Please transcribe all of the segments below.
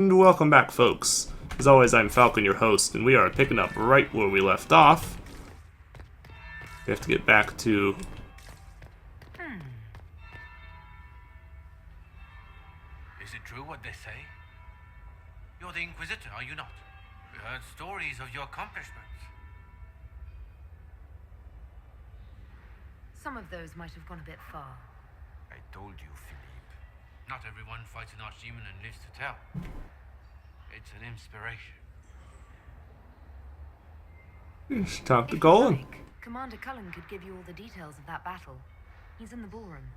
And welcome back, folks. As always, I'm Falcon, your host, and we are picking up right where we left off. We have to get back to... Is it true what they say? You're the Inquisitor, are you not? We heard stories of your accomplishments. Some of those might have gone a bit far. I told you, Philippe. Not everyone fights an archdemon and lives to tell. It's an inspiration. You should talk to If you Golan. like, Commander Cullen could give you all the details of that battle. He's in the ballroom.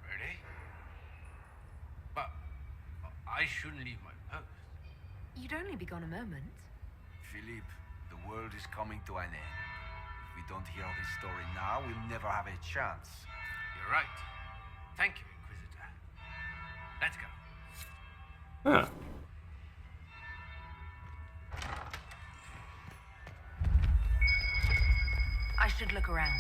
Really? But I shouldn't leave my post. You'd only be gone a moment. Philippe, the world is coming to an end. If we don't hear this story now, we'll never have a chance. You're right. Thank you, Inquisitor. Let's go. Huh. I should look around.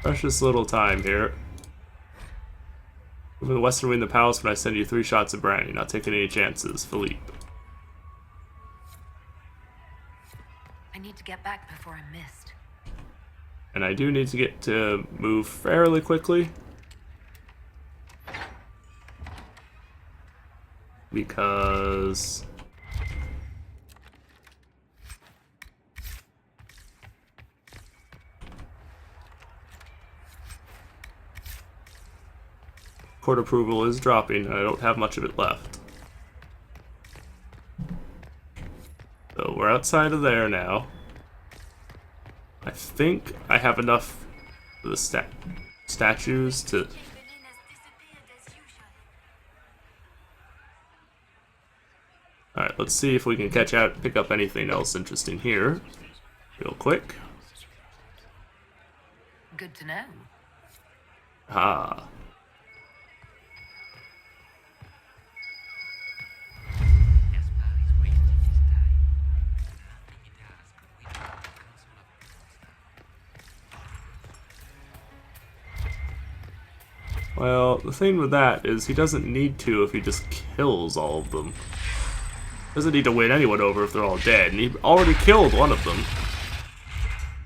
Precious little time here. Over the western wing of the palace when I send you 3 shots of brandy. Not taking any chances, Philippe. I need to get back before I'm missed. And I do need to get to move fairly quickly. Because... court approval is dropping, and I don't have much of it left. So we're outside of there now. I think I have enough for the statues to... Alright, let's see if we can pick up anything else interesting here. Real quick. Good to know. Ah. Well, the thing with that is he doesn't need to if he just kills all of them. Doesn't need to win anyone over if they're all dead, and he already killed one of them.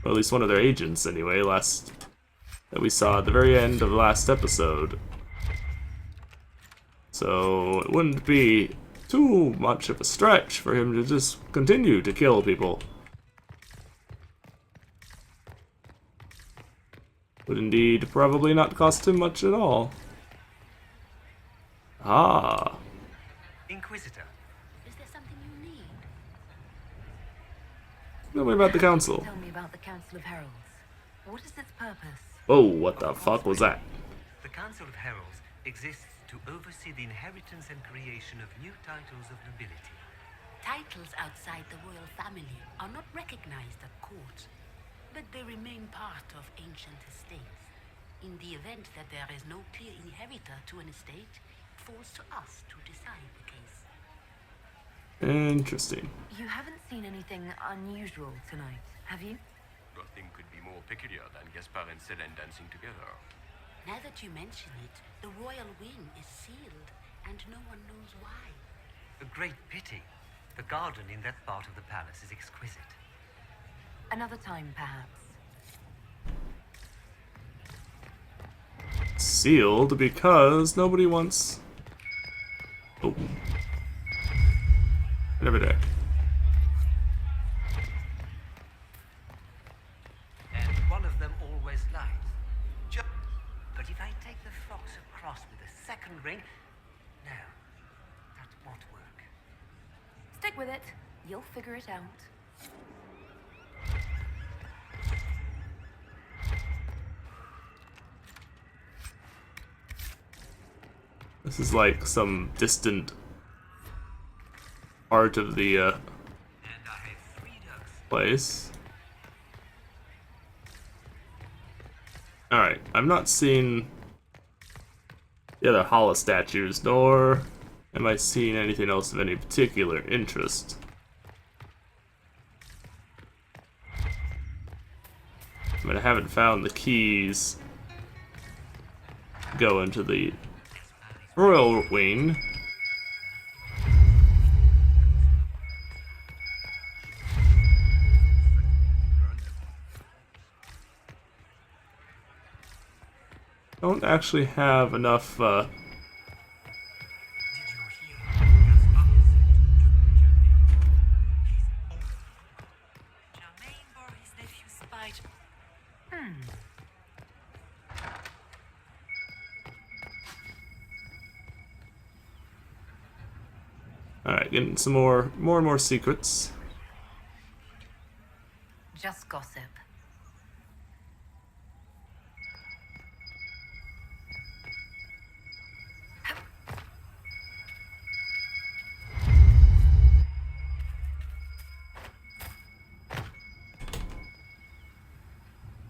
Or at least one of their agents, anyway, that we saw at the very end of the last episode. So it wouldn't be too much of a stretch for him to just continue to kill people. Would indeed probably not cost him much at all. Ah. Inquisitor. Is there something you need? Tell me about the council. Tell me about the Council of Heralds. What is its purpose? Whoa, what the fuck was that? The Council of Heralds exists to oversee the inheritance and creation of new titles of nobility. Titles outside the royal family are not recognized at court, but they remain part of ancient estates. In the event that there is no clear inheritor to an estate, it falls to us to decide the case. Interesting. You haven't seen anything unusual tonight, have you? Nothing could be more peculiar than Gaspard and Selene dancing together. Now that you mention it, the royal wing is sealed, and no one knows why. A great pity. The garden in that part of the palace is exquisite. Another time, perhaps. Sealed because nobody wants... Oh. Never there. And one of them always lies. But if I take the fox across with a second ring... No, that won't work. Stick with it. You'll figure it out. This is like some distant part of the And I have 3 ducks. place. Alright, I'm not seeing the other hollow statues, nor am I seeing anything else of any particular interest. I mean, I haven't found the keys. Go into the royal wing. Don't actually have enough, Alright, getting some more and more secrets. Just gossip.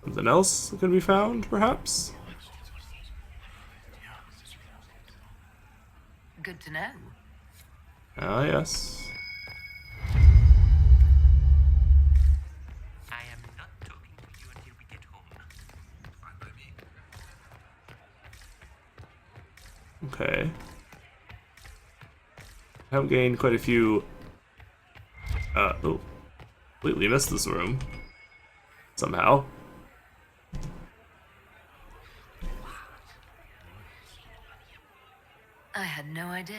Something else can be found, perhaps? Good to know. Ah, yes. I am not talking to you until we get home. Fine by me. Okay. I have gained quite a few. Oh. Completely missed this room. Somehow. I had no idea.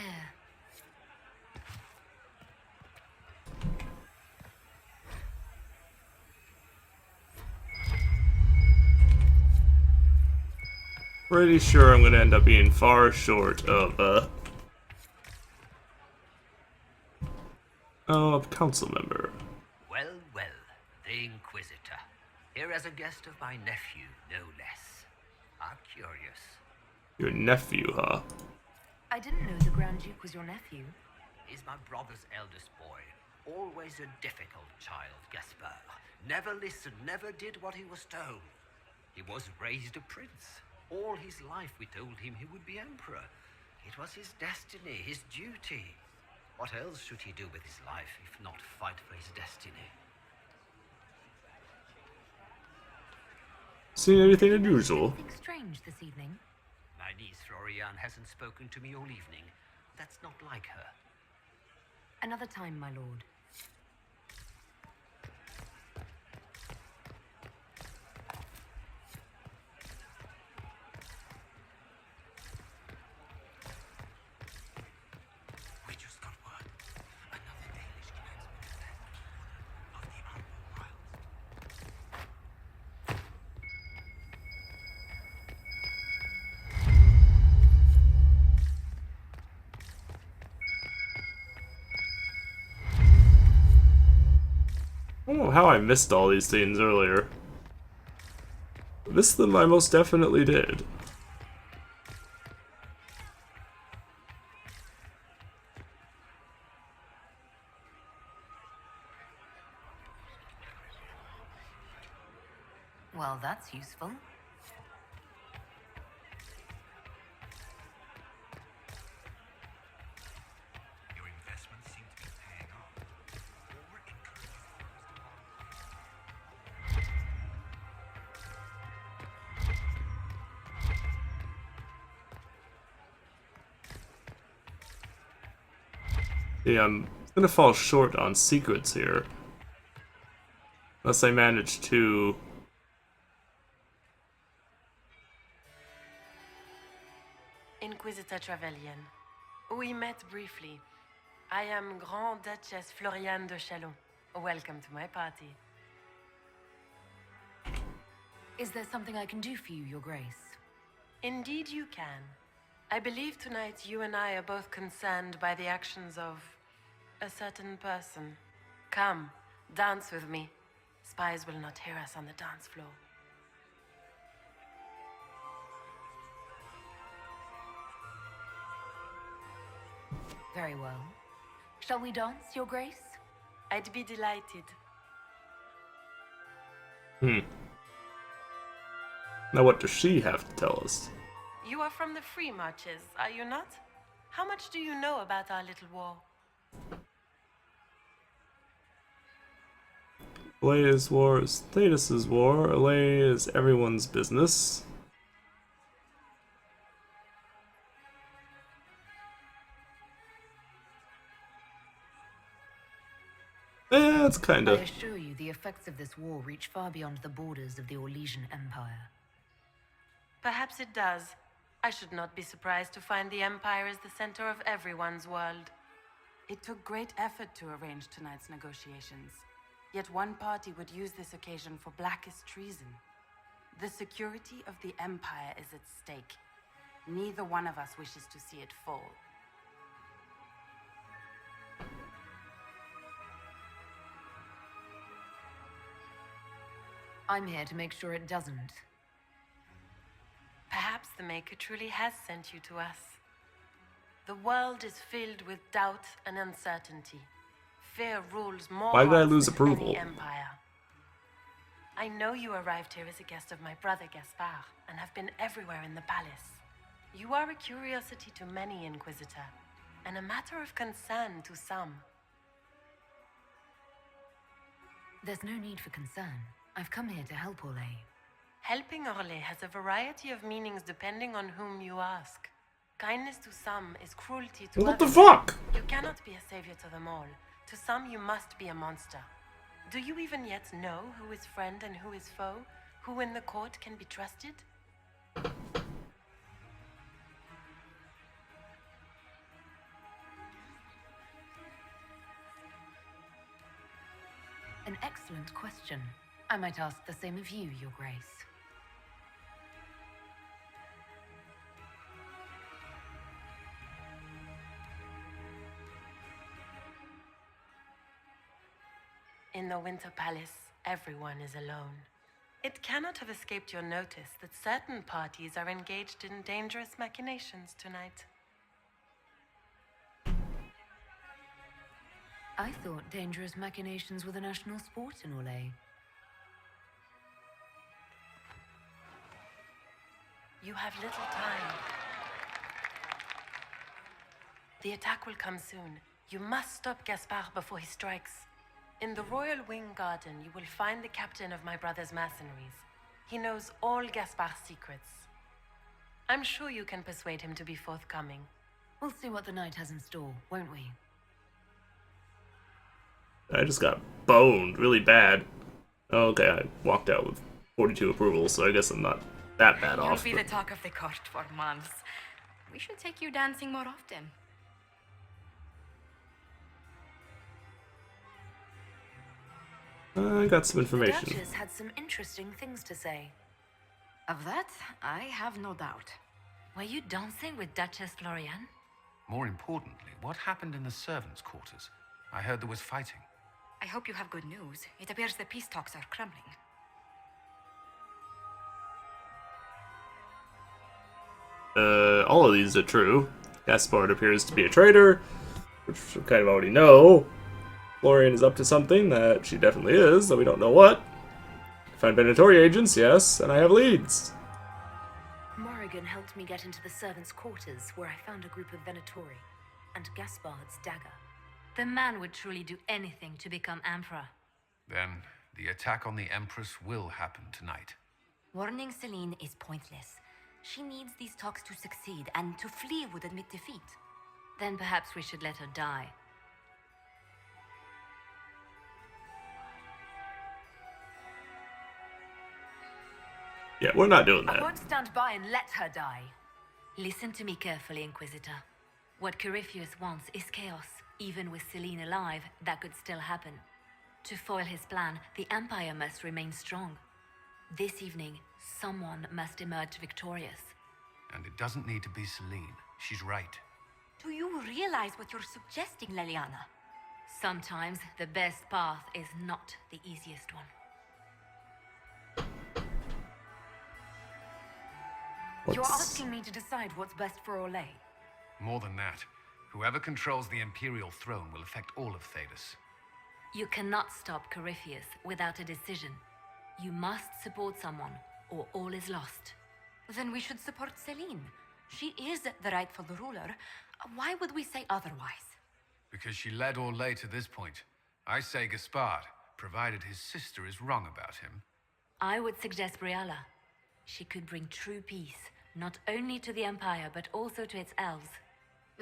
Pretty sure I'm gonna end up being far short of, a council member. Well, well, the Inquisitor. Here as a guest of my nephew, no less. I'm curious. Your nephew, huh? I didn't know the Grand Duke was your nephew. He's my brother's eldest boy. Always a difficult child, Gaspar. Never listened, never did what he was told. He was raised a prince. All his life we told him he would be emperor. It was his destiny, his duty. What else should he do with his life if not fight for his destiny? Seen anything unusual? Anything strange this evening? My niece Florian hasn't spoken to me all evening. That's not like her. Another time, my lord. We just got word. Another Danish clansman is back. Of the Outer Wilds. I don't know how I missed all these scenes earlier. Missed them, I most definitely did. Well, that's useful. Your investments seem to be paying off. Or encouraging Yeah, I'm gonna fall short on secrets here. Unless I manage to... Inquisitor Trevelyan. We met briefly. I am Grand Duchess Floriane de Chalon. Welcome to my party. Is there something I can do for you, your grace? Indeed you can. I believe tonight you and I are both concerned by the actions of a certain person. Come, dance with me. Spies will not hear us on the dance floor. Very well. Shall we dance, your grace? I'd be delighted. Now what does she have to tell us? You are from the Free Marches, are you not? How much do you know about our little war? Alea's war is Thetis' war. Alea is everyone's business. It's kind I of. assure you, the effects of this war reach far beyond the borders of the Orlesian Empire. Perhaps it does. I should not be surprised to find the Empire is the center of everyone's world. It took great effort to arrange tonight's negotiations. Yet one party would use this occasion for blackest treason. The security of the Empire is at stake. Neither one of us wishes to see it fall. I'm here to make sure it doesn't. Perhaps the Maker truly has sent you to us. The world is filled with doubt and uncertainty. Fear rules more Why did I hearts lose than approval? any empire. I know you arrived here as a guest of my brother Gaspard, and have been everywhere in the palace. You are a curiosity to many, Inquisitor, and a matter of concern to some. There's no need for concern. I've come here to help Orlais. Helping Orlais has a variety of meanings depending on whom you ask. Kindness to some is cruelty to What the others. fuck? You cannot be a savior to them all. To some you must be a monster. Do you even yet know who is friend and who is foe? Who in the court can be trusted? An excellent question. I might ask the same of you, Your Grace. In the Winter Palace, everyone is alone. It cannot have escaped your notice that certain parties are engaged in dangerous machinations tonight. I thought dangerous machinations were the national sport in Orlais. You have little time. The attack will come soon. You must stop Gaspard before he strikes. In the Royal Wing Garden, you will find the captain of my brother's mercenaries. He knows all Gaspard's secrets. I'm sure you can persuade him to be forthcoming. We'll see what the night has in store, won't we? I just got boned really bad. Okay, I walked out with 42 approvals, so I guess I'm not that bad You'll off. be but- the talk of the court for months. We should take you dancing more often. I got some The information. Duchess had some interesting things to say. Of that, I have no doubt. Were you dancing with Duchess Florian? More importantly, what happened in the servants' quarters? I heard there was fighting. I hope you have good news. It appears the peace talks are crumbling. All of these are true. Gaspard appears to be a traitor, which we kind of already know. Florian is up to something that she definitely is, though we don't know what. Find Venatori agents, yes, and I have leads. Morrigan helped me get into the servants' quarters, where I found a group of Venatori and Gaspard's dagger. The man would truly do anything to become Emperor. Then, the attack on the Empress will happen tonight. Warning Celine is pointless. She needs these talks to succeed, and to flee would admit defeat. Then perhaps we should let her die. Yeah, we're not doing I that. won't stand by and let her die. Listen to me carefully, Inquisitor. What Corypheus wants is chaos. Even with Celine alive, that could still happen. To foil his plan, the Empire must remain strong. This evening, someone must emerge victorious. And it doesn't need to be Celine. She's right. Do you realize what you're suggesting, Leliana? Sometimes the best path is not the easiest one. You're What's- asking me to decide what's best for Orlais. More than that, whoever controls the Imperial throne will affect all of Thedas. You cannot stop Corypheus without a decision. You must support someone, or all is lost. Then we should support Celine. She is the rightful ruler. Why would we say otherwise? Because she led Orlais to this point. I say Gaspard, provided his sister is wrong about him. I would suggest Briala. She could bring true peace, not only to the Empire, but also to its elves.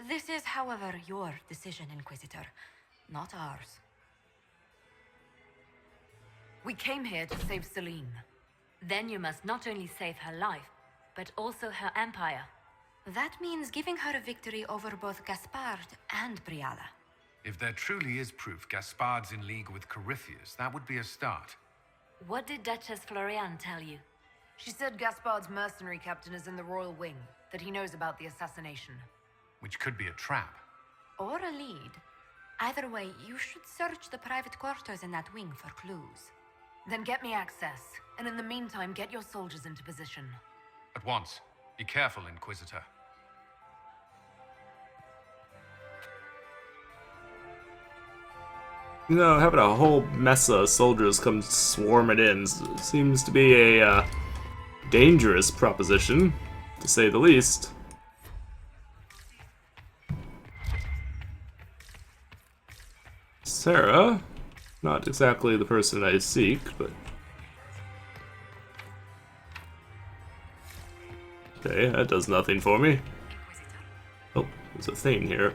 This is, however, your decision, Inquisitor, not ours. We came here to save Celine. Then you must not only save her life, but also her empire. That means giving her a victory over both Gaspard and Briala. If there truly is proof Gaspard's in league with Corypheus, that would be a start. What did Duchess Floriane tell you? She said Gaspard's mercenary captain is in the royal wing, that he knows about the assassination. Which could be a trap. Or a lead. Either way, you should search the private quarters in that wing for clues. Then get me access, and in the meantime, get your soldiers into position. At once. Be careful, Inquisitor. You know, having a whole mess of soldiers come swarming in seems to be a dangerous proposition, to say the least. Sarah, not exactly the person I seek, but... Okay, that does nothing for me. Oh, there's a thing here.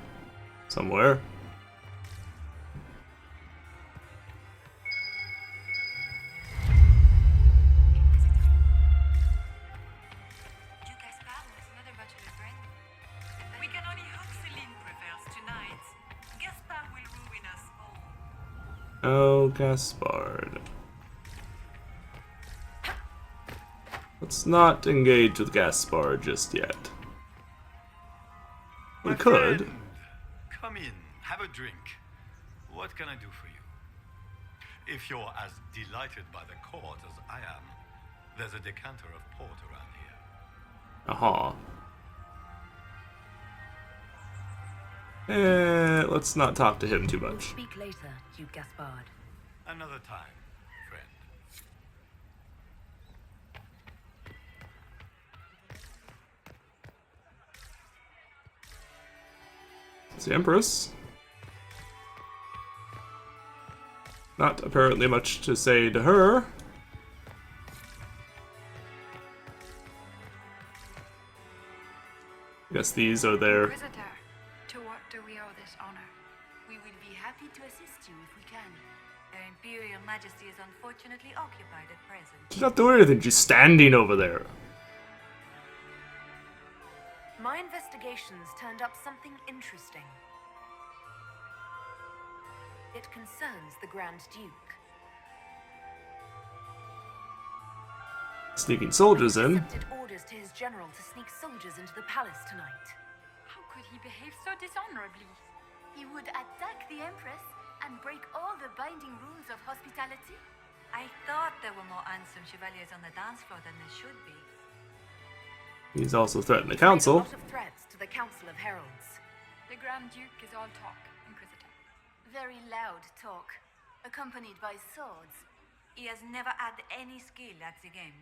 Somewhere. We can only hope Celine prevails tonight. Gaspard will ruin us all. Oh, Gaspard. Let's not engage with Gaspard just yet. We could. Friend, come in, have a drink. What can I do for you? If you're as delighted by the court as I am, there's a decanter of port around here. Let's not talk to him too We'll much. speak later, Duke Gaspard. Another time, friend. It's the Empress. Not apparently much to say to her. I guess these are their... Inquisitor, to what do we owe this honor? We will be happy to assist you if we can. Their Imperial Majesty is unfortunately occupied at present. She's not doing anything, she's standing over there. My investigations turned up something interesting. It concerns the Grand Duke. Sneaking soldiers in. Accepted orders to his general to sneak soldiers into the palace tonight. How could he behave so dishonorably? He would attack the Empress and break all the binding rules of hospitality? I thought there were more handsome chevaliers on the dance floor than there should be. He's also threatened the Made a council. lot of threats to the Council of Heralds. The Grand Duke is all talk, Inquisitor. Very loud talk, accompanied by swords. He has never had any skill at the game.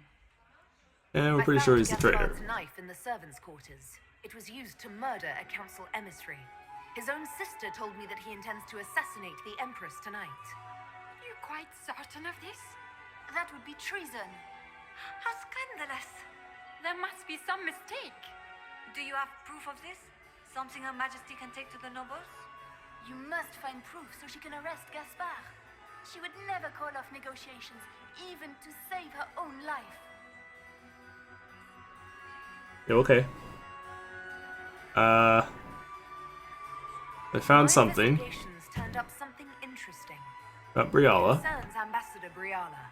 And we're I pretty sure found he's the traitor. Gaspard's knife in the servants' quarters. It was used to murder a council emissary. His own sister told me that he intends to assassinate the Empress tonight. Are you quite certain of this? That would be treason. How scandalous! There must be some mistake. Do you have proof of this? Something Her Majesty can take to the nobles? You must find proof so she can arrest Gaspard. She would never call off negotiations, even to save her own life. Yeah, okay. I found something Investigations turned up something interesting. about Briala. Concerns Ambassador Briala.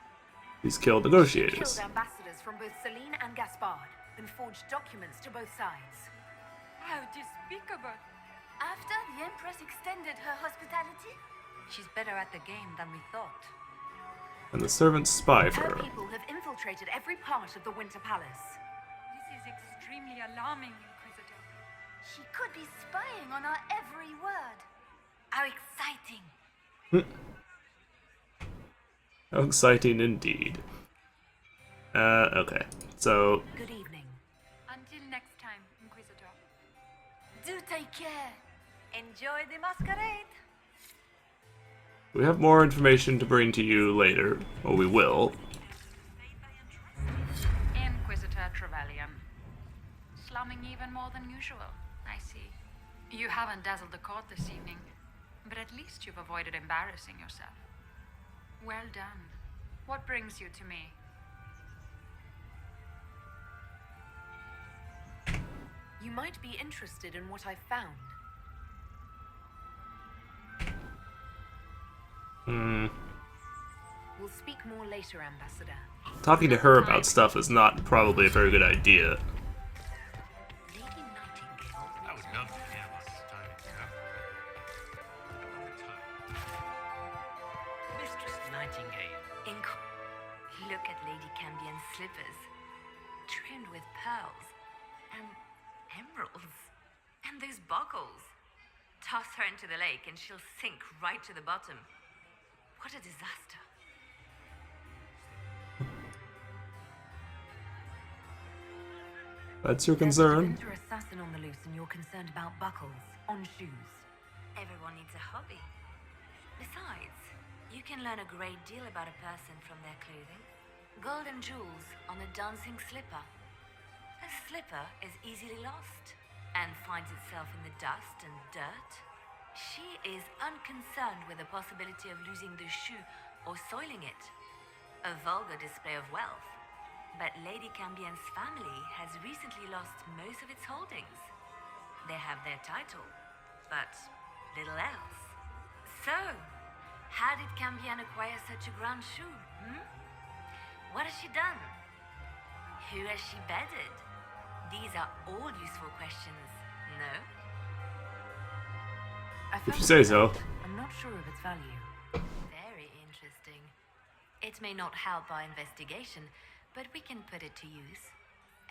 He's killed She negotiators. killed ambassadors from both Celine and Gaspard, and forged documents to both sides. How despicable! After the Empress extended her hospitality? She's better at the game than we thought. And the servants spy for Her her. people have infiltrated every part of the Winter Palace. This is extremely alarming, Inquisitor. She could be spying on our every word. How exciting! How exciting indeed. Okay. So, Good evening. Until next time, Inquisitor. Do take care. Enjoy the masquerade! We have more information to bring to you later, or we will. Inquisitor Trevelyan. Slumming even more than usual, I see. You haven't dazzled the court this evening, but at least you've avoided embarrassing yourself. Well done. What brings you to me? You might be interested in what I've found. We'll speak more later, Ambassador. Talking to her about stuff is not probably a very good idea. I would love to hear about this time in Mistress Nightingale. Look at Lady Cambion's slippers, trimmed with pearls and emeralds, and those buckles. Toss her into the lake and she'll sink right to the bottom. What a disaster. That's your concern? There's a assassin on the loose and you're concerned about buckles on shoes. Everyone needs a hobby. Besides, you can learn a great deal about a person from their clothing. Gold and jewels on a dancing slipper. A slipper is easily lost and finds itself in the dust and dirt. She is unconcerned with the possibility of losing the shoe or soiling it. A vulgar display of wealth. But Lady Cambion's family has recently lost most of its holdings. They have their title, but little else. So, how did Cambion acquire such a grand shoe, What has she done? Who has she bedded? These are all useful questions, no? If you say so. I'm not sure of its value. Very interesting. It may not help our investigation, but we can put it to use.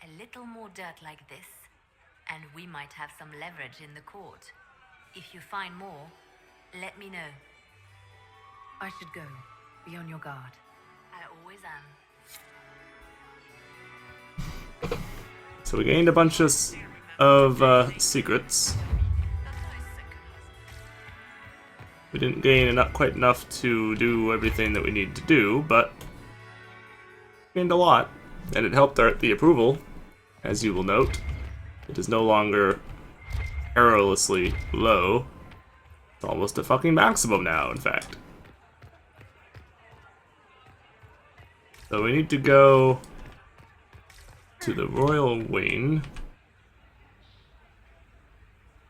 A little more dirt like this, and we might have some leverage in the court. If you find more, let me know. I should go. Be on your guard. I always am. So we gained a bunch of secrets. We didn't gain quite enough to do everything that we need to do, but gained a lot, and it helped the approval, as you will note. It is no longer perilously low. It's almost a fucking maximum now, in fact. So we need to go to the royal wing.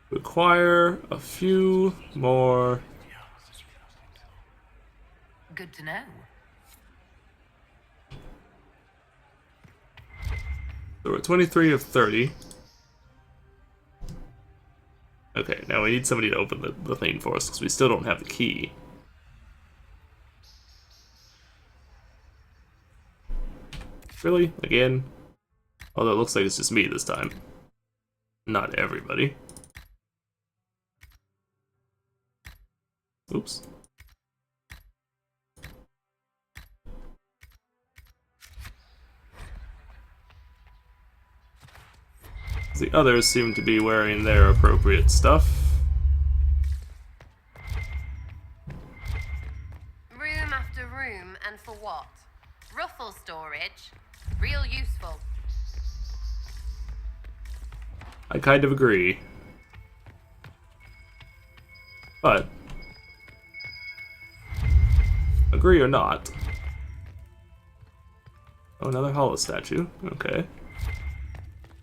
Require a few more. Good to know. So we're 23 of 30. Okay, now we need somebody to open the thing for us, because we still don't have the key. Really? Again? Although it looks like it's just me this time. Not everybody. Oops. The others seem to be wearing their appropriate stuff. Room after room, and for what? Ruffle storage. Real useful. I kind of agree. But agree or not. Oh, another hollow statue. Okay.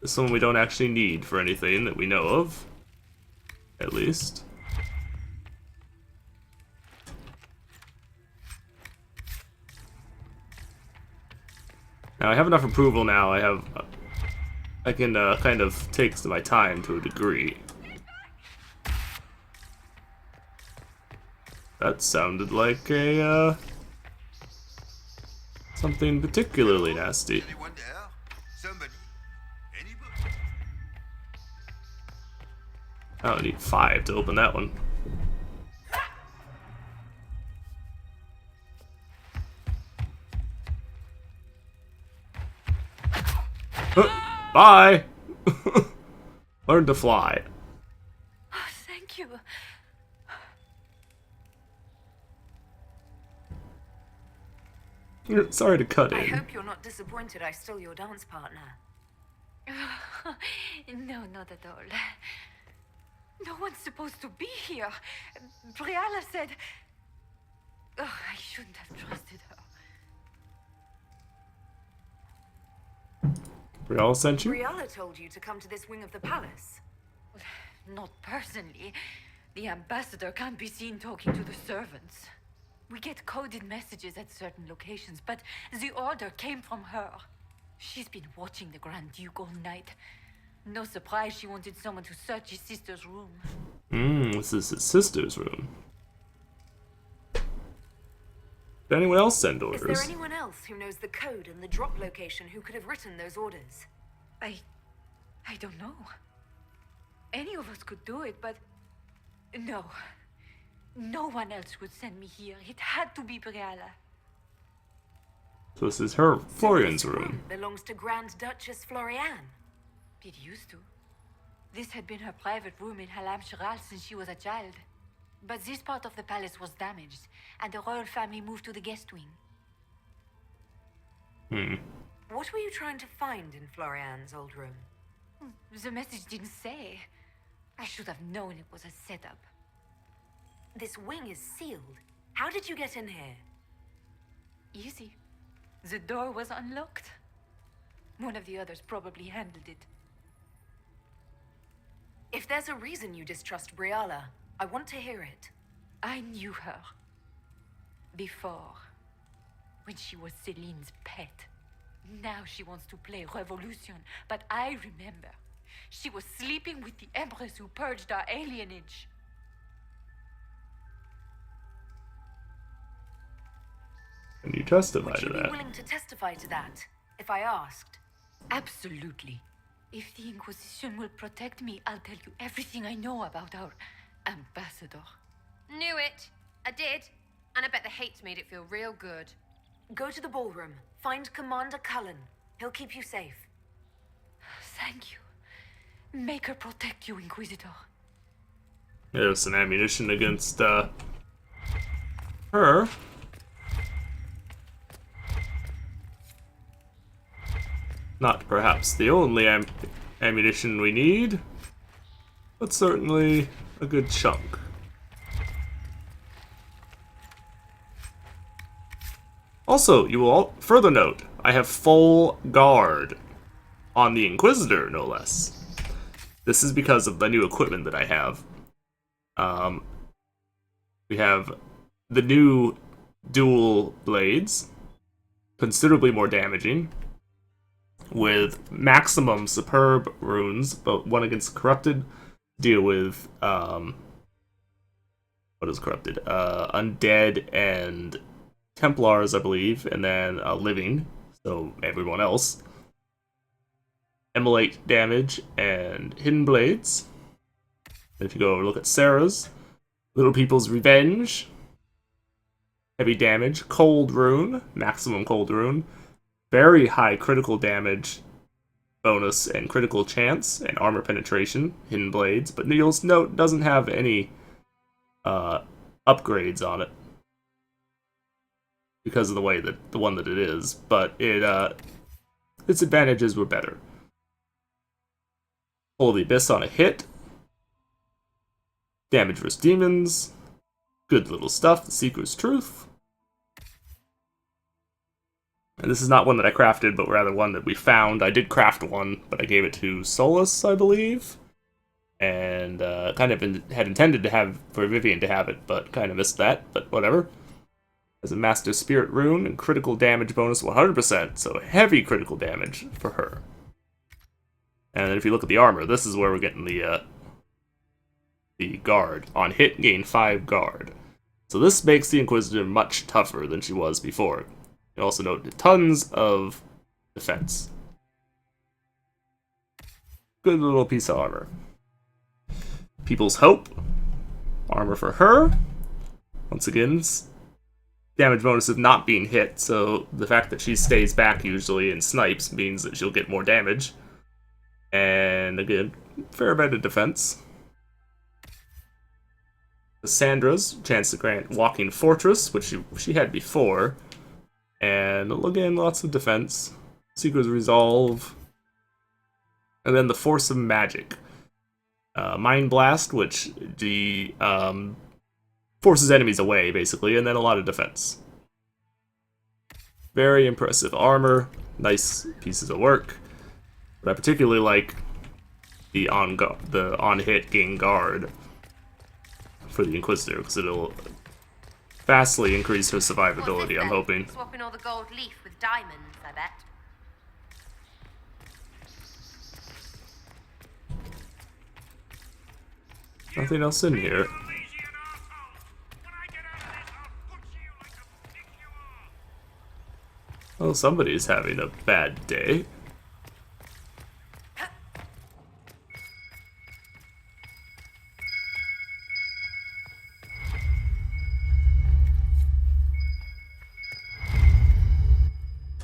This one we don't actually need for anything that we know of. At least. Now I have enough approval now. I can kind of take my time to a degree. That sounded like a something particularly nasty. Anyone there? Somebody? Anybody? I don't need 5 to open that one. Bye! Learn to fly. Oh, thank you. Sorry to cut I in. hope you're not disappointed I stole your dance partner. No, not at all. No one's supposed to be here. Briala said... Oh, I shouldn't have trusted her. Briala sent you? Briala told you to come to this wing of the palace. Not personally. The ambassador can't be seen talking to the servants. We get coded messages at certain locations, but the order came from her. She's been watching the Grand Duke all night. No surprise she wanted someone to search his sister's room. This is his sister's room. Did anyone else send orders? Is there anyone else who knows the code and the drop location who could have written those orders? I don't know. Any of us could do it, but... No. No one else would send me here. It had to be Briala. So this is her, Florian's room. Belongs to Grand Duchess Florian. It used to. This had been her private room in Halam Shiral since she was a child. But this part of the palace was damaged, and the royal family moved to the guest wing. What were you trying to find in Florian's old room? The message didn't say. I should have known it was a setup. This wing is sealed. How did you get in here? Easy. The door was unlocked. One of the others probably handled it. If there's a reason you distrust Briala, I want to hear it. I knew her. Before. When she was Celine's pet. Now she wants to play Revolution, but I remember. She was sleeping with the Empress who purged our alienage. And you testify Would you to be that. willing to testify to that, if I asked? Absolutely. If the Inquisition will protect me, I'll tell you everything I know about our ambassador. Knew it. I did. And I bet the hates made it feel real good. Go to the ballroom. Find Commander Cullen. He'll keep you safe. Thank you. Make her protect you, Inquisitor. There's some ammunition against, her. Not perhaps the only ammunition we need, but certainly a good chunk. Also, you will all further note, I have full guard on the Inquisitor, no less. This is because of the new equipment that I have. We have the new dual blades, considerably more damaging, with maximum superb runes, but one against corrupted, deal with, what is corrupted? Undead and Templars, I believe, and then living, so everyone else. Immolate damage and hidden blades. If you go look at Sarah's, Little People's Revenge, heavy damage, cold rune, maximum cold rune, very high critical damage bonus and critical chance and armor penetration, hidden blades, but you'll note doesn't have any upgrades on it because of the way that the one that it is, but its advantages were better. Pull the Abyss on a hit. Damage versus demons. Good little stuff. The Seeker's Truth. And this is not one that I crafted, but rather one that we found. I did craft one, but I gave it to Solus, I believe. And kind of had intended to have for Vivian to have it, but kind of missed that, but whatever. As a Master Spirit rune and critical damage bonus 100%, so heavy critical damage for her. And then if you look at the armor, this is where we're getting the guard. On hit, gain 5 guard. So this makes the Inquisitor much tougher than she was before. You also note tons of defense. Good little piece of armor. People's Hope. Armor for her. Once again, damage bonus of not being hit, so the fact that she stays back usually and snipes means that she'll get more damage. And again, fair bit of defense. Cassandra's chance to grant Walking Fortress, which she had before. And again, lots of defense. Secret's Resolve. And then the Force of Magic. Mind Blast, which forces enemies away, basically, and then a lot of defense. Very impressive armor, nice pieces of work. But I particularly like the on-hit gain guard for the Inquisitor, because it'll vastly increase her survivability, I'm hoping. Swapping all the gold leaf with diamonds, I bet. Nothing else in here. Well, somebody's having a bad day.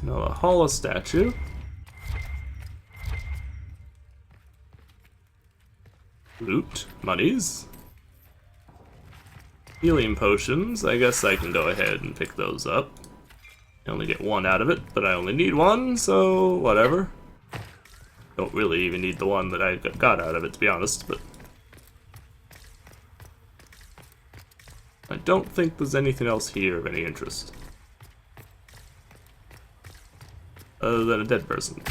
Now a hollow statue. Loot, monies. Healing potions, I guess I can go ahead and pick those up. I only get one out of it, but I only need one, so whatever. Don't really even need the one that I got out of it, to be honest, but... I don't think there's anything else here of any interest. Other than a dead person.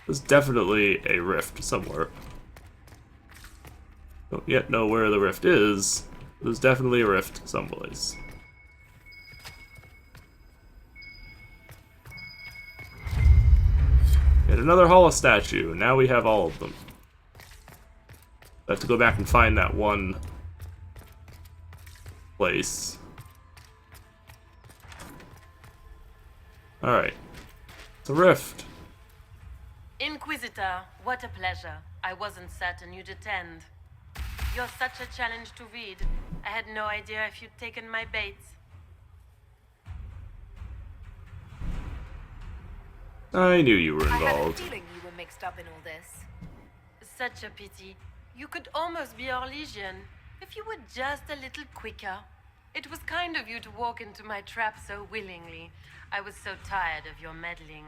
There's definitely a rift somewhere. Don't yet know where the rift is. There's definitely a rift someplace. Yet another hollow statue. Now we have all of them. I have to go back and find that one place. Alright. It's a rift. Inquisitor, what a pleasure. I wasn't certain you'd attend. You're such a challenge to read. I had no idea if you'd taken my bait. I knew you were I had a involved. feeling you were mixed up in all this. Such a pity. You could almost be our Legion, if you were just a little quicker. It was kind of you to walk into my trap so willingly. I was so tired of your meddling.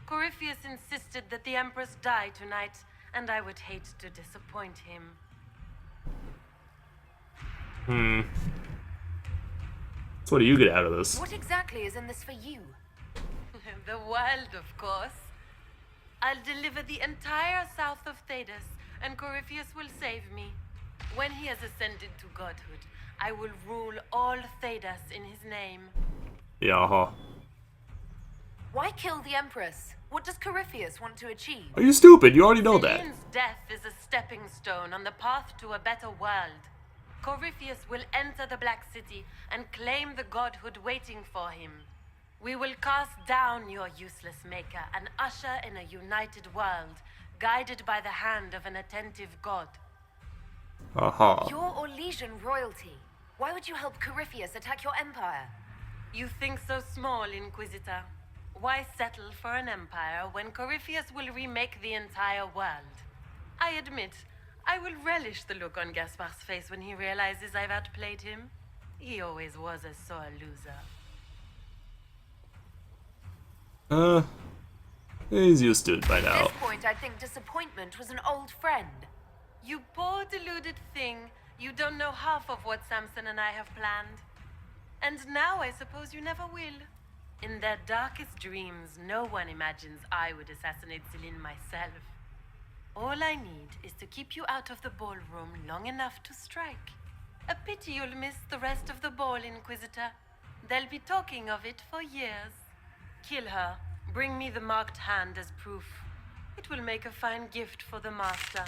Corypheus insisted that the Empress die tonight, and I would hate to disappoint him. So what do you get out of this? What exactly is in this for you? The wild, of course. I'll deliver the entire south of Thedas, and Corypheus will save me. When he has ascended to godhood, I will rule all Thedas in his name. Yeah, Why kill the Empress? What does Corypheus want to achieve? Are you stupid? You already know that. Celine's death is a stepping stone on the path to a better world. Corypheus will enter the Black City and claim the godhood waiting for him. We will cast down your useless maker and usher in a united world, guided by the hand of an attentive god. Aha. You're Orlesian royalty. Why would you help Corypheus attack your empire? You think so small, Inquisitor. Why settle for an empire when Corypheus will remake the entire world? I admit, I will relish the look on Gaspar's face when he realizes I've outplayed him. He always was a sore loser. He's used to it by At now. this point, I think disappointment was an old friend. You poor deluded thing. You don't know half of what Samson and I have planned. And now I suppose you never will. In their darkest dreams, no one imagines I would assassinate Celine myself. All I need is to keep you out of the ballroom long enough to strike. A pity you'll miss the rest of the ball, Inquisitor. They'll be talking of it for years. Kill her. Bring me the marked hand as proof. It will make a fine gift for the Master.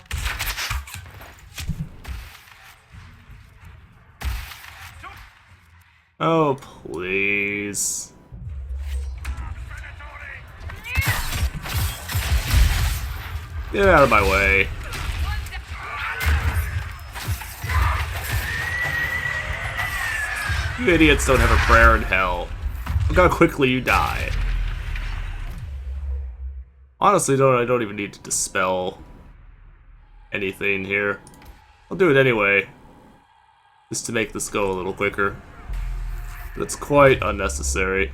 Oh, please. Get out of my way. You idiots don't have a prayer in hell. Look how quickly you die. Honestly, I don't even need to dispel anything here. I'll do it anyway. Just to make this go a little quicker. That's quite unnecessary.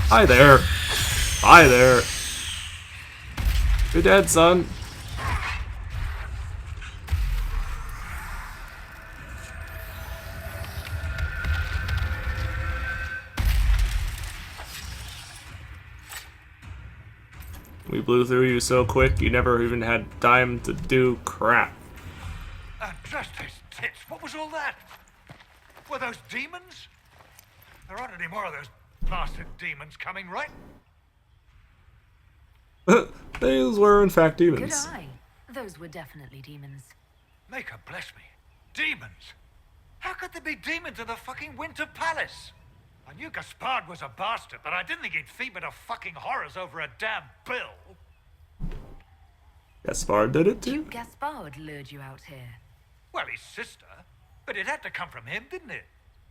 Hi there. Hi there. You're dead, son. We blew through you so quick, you never even had time to do crap. Just his tits. What was all that? Were those demons? There aren't any more of those bastard demons coming, right? Those were, in fact, Good demons. eye. Those were definitely demons. Make her bless me. Demons? How could there be demons in the fucking Winter Palace? I knew Gaspard was a bastard, but I didn't think he'd feed to fucking horrors over a damn bill. Gaspard did it? Duke Gaspard lured you out here. Well, his sister. But it had to come from him, didn't it?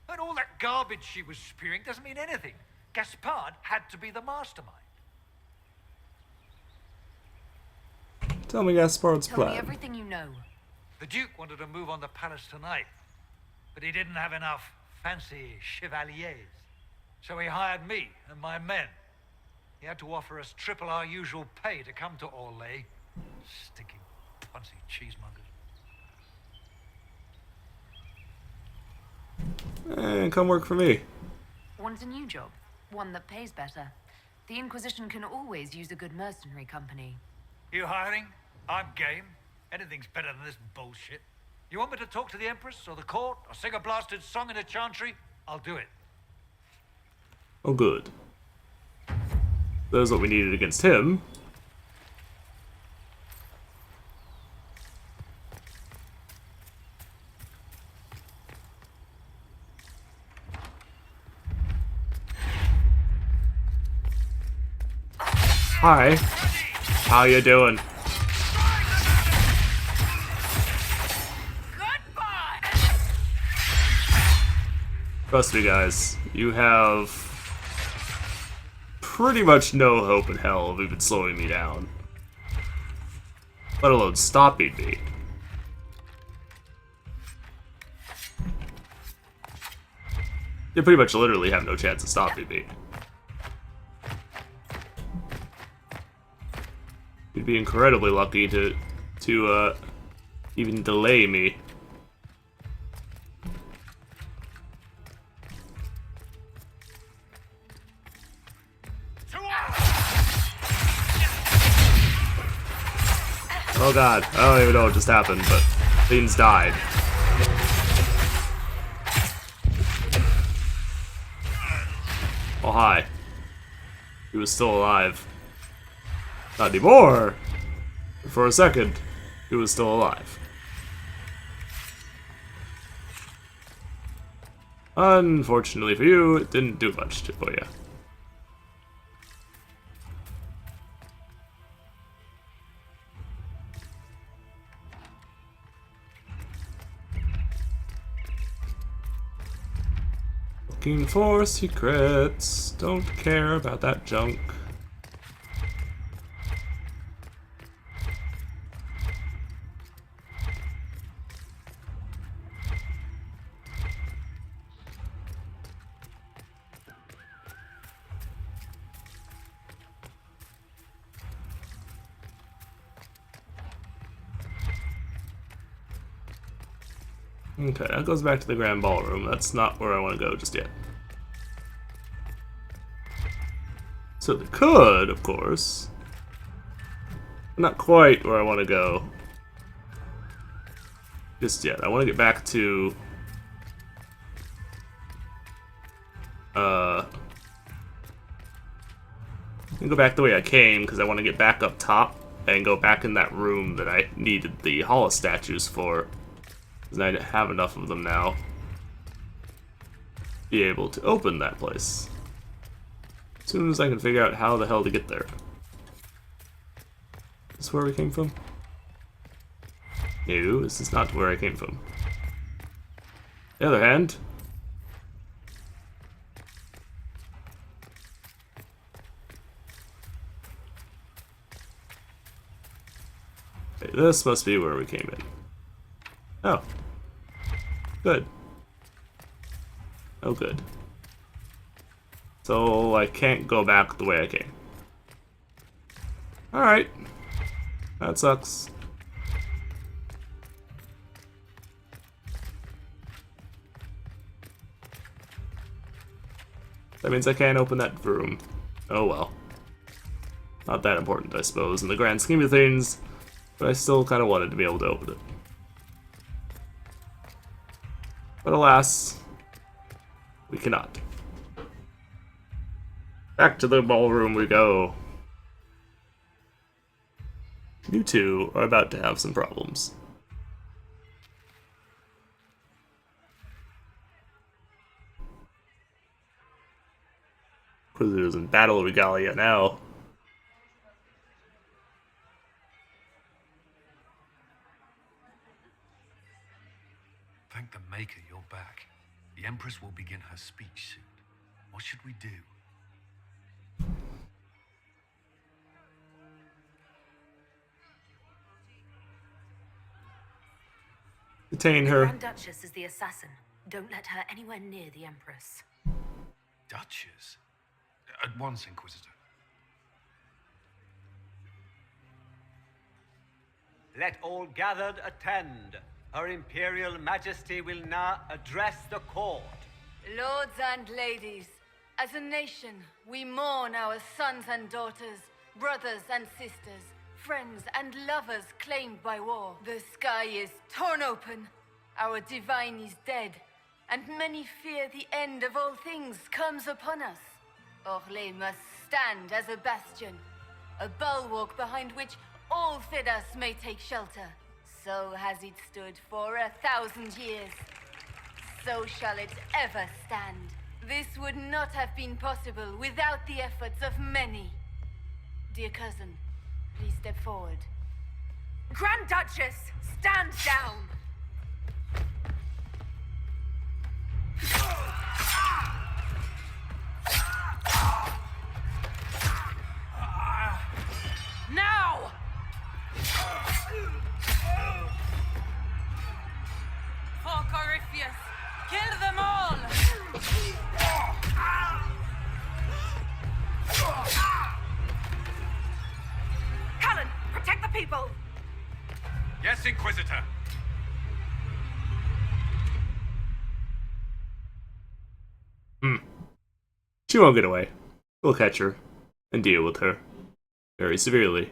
And all that garbage she was spewing doesn't mean anything. Gaspard had to be the mastermind. Tell me Gaspard's Tell plan. me everything you know. The Duke wanted to move on the palace tonight, but he didn't have enough fancy chevaliers. So he hired me and my men. He had to offer us triple our usual pay to come to Orlais. Stinking punsy cheesemongers. And come work for me. Want a new job? One that pays better. The Inquisition can always use a good mercenary company. You hiring? I'm game. Anything's better than this bullshit. You want me to talk to the Empress or the court or sing a blasted song in a chantry? I'll do it. Oh, good. That's what we needed against him. Hi. How you doing? Trust me, guys. You have pretty much no hope in hell of even slowing me down. Let alone stopping me. You pretty much literally have no chance of stopping me. You'd be incredibly lucky to even delay me. Oh god, I don't even know what just happened, but things died. Oh hi. He was still alive. Not anymore! For a second, he was still alive. Unfortunately for you, it didn't do much for you. Looking for secrets. Don't care about that junk. Okay, that goes back to the Grand Ballroom. That's not where I want to go just yet. So they could, of course. Not quite where I want to go just yet. I want to get back to go back the way I came because I want to get back up top and go back in that room that I needed the Holo statues for. Because I have enough of them now to be able to open that place. As soon as I can figure out how the hell to get there. Is this where we came from? No, this is not where I came from. On the other hand, Okay, this must be where we came in. Oh. Good. Oh, good. So I can't go back the way I came. Alright. That sucks. That means I can't open that room. Oh well. Not that important, I suppose, in the grand scheme of things, but I still kind of wanted to be able to open it. But alas, we cannot. Back to the ballroom we go. You two are about to have some problems. Inquisitors in battle regalia now. Thank the Maker you're back. The Empress will begin her speech soon. What should we do? Detain The her. Grand Duchess is the assassin. Don't let her anywhere near the Empress. Duchess? At once, Inquisitor. Let all gathered attend. Her Imperial Majesty will now address the court. Lords and ladies, as a nation, we mourn our sons and daughters, brothers and sisters, friends and lovers claimed by war. The sky is torn open, our divine is dead, and many fear the end of all things comes upon us. Orlais must stand as a bastion, a bulwark behind which all Fidas may take shelter. So has it stood for 1,000 years. So shall it ever stand. This would not have been possible without the efforts of many. Dear cousin, please step forward. Grand Duchess, stand down! Now! For Corypheus, kill them all! Helen, protect the people! Yes, Inquisitor. She won't get away. We'll catch her and deal with her very severely.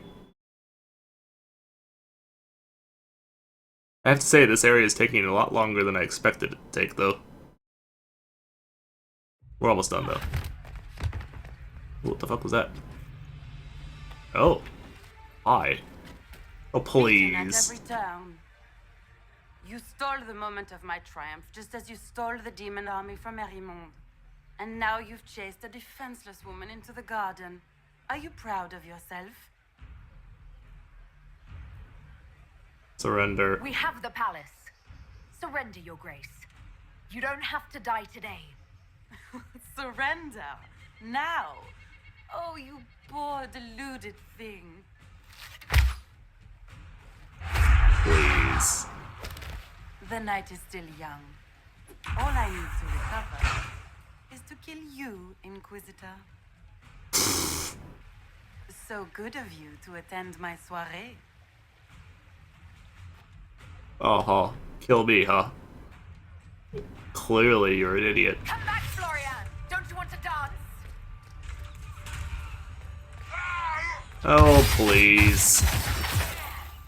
I have to say, this area is taking a lot longer than I expected it to take, though. We're almost done, though. What the fuck was that? Oh. Hi. Oh, please. At every turn. You stole the moment of my triumph, just as you stole the demon army from Erimond. And now you've chased a defenseless woman into the garden. Are you proud of yourself? Surrender. We have the palace. Surrender, Your Grace. You don't have to die today. Surrender? Now? Oh, you poor, deluded thing. Please. The night is still young. All I need to recover is to kill you, Inquisitor. So good of you to attend my soirée. Uh-huh. Kill me, huh? Clearly you're an idiot. Come back, Florian! Don't you want to dance? Oh, please.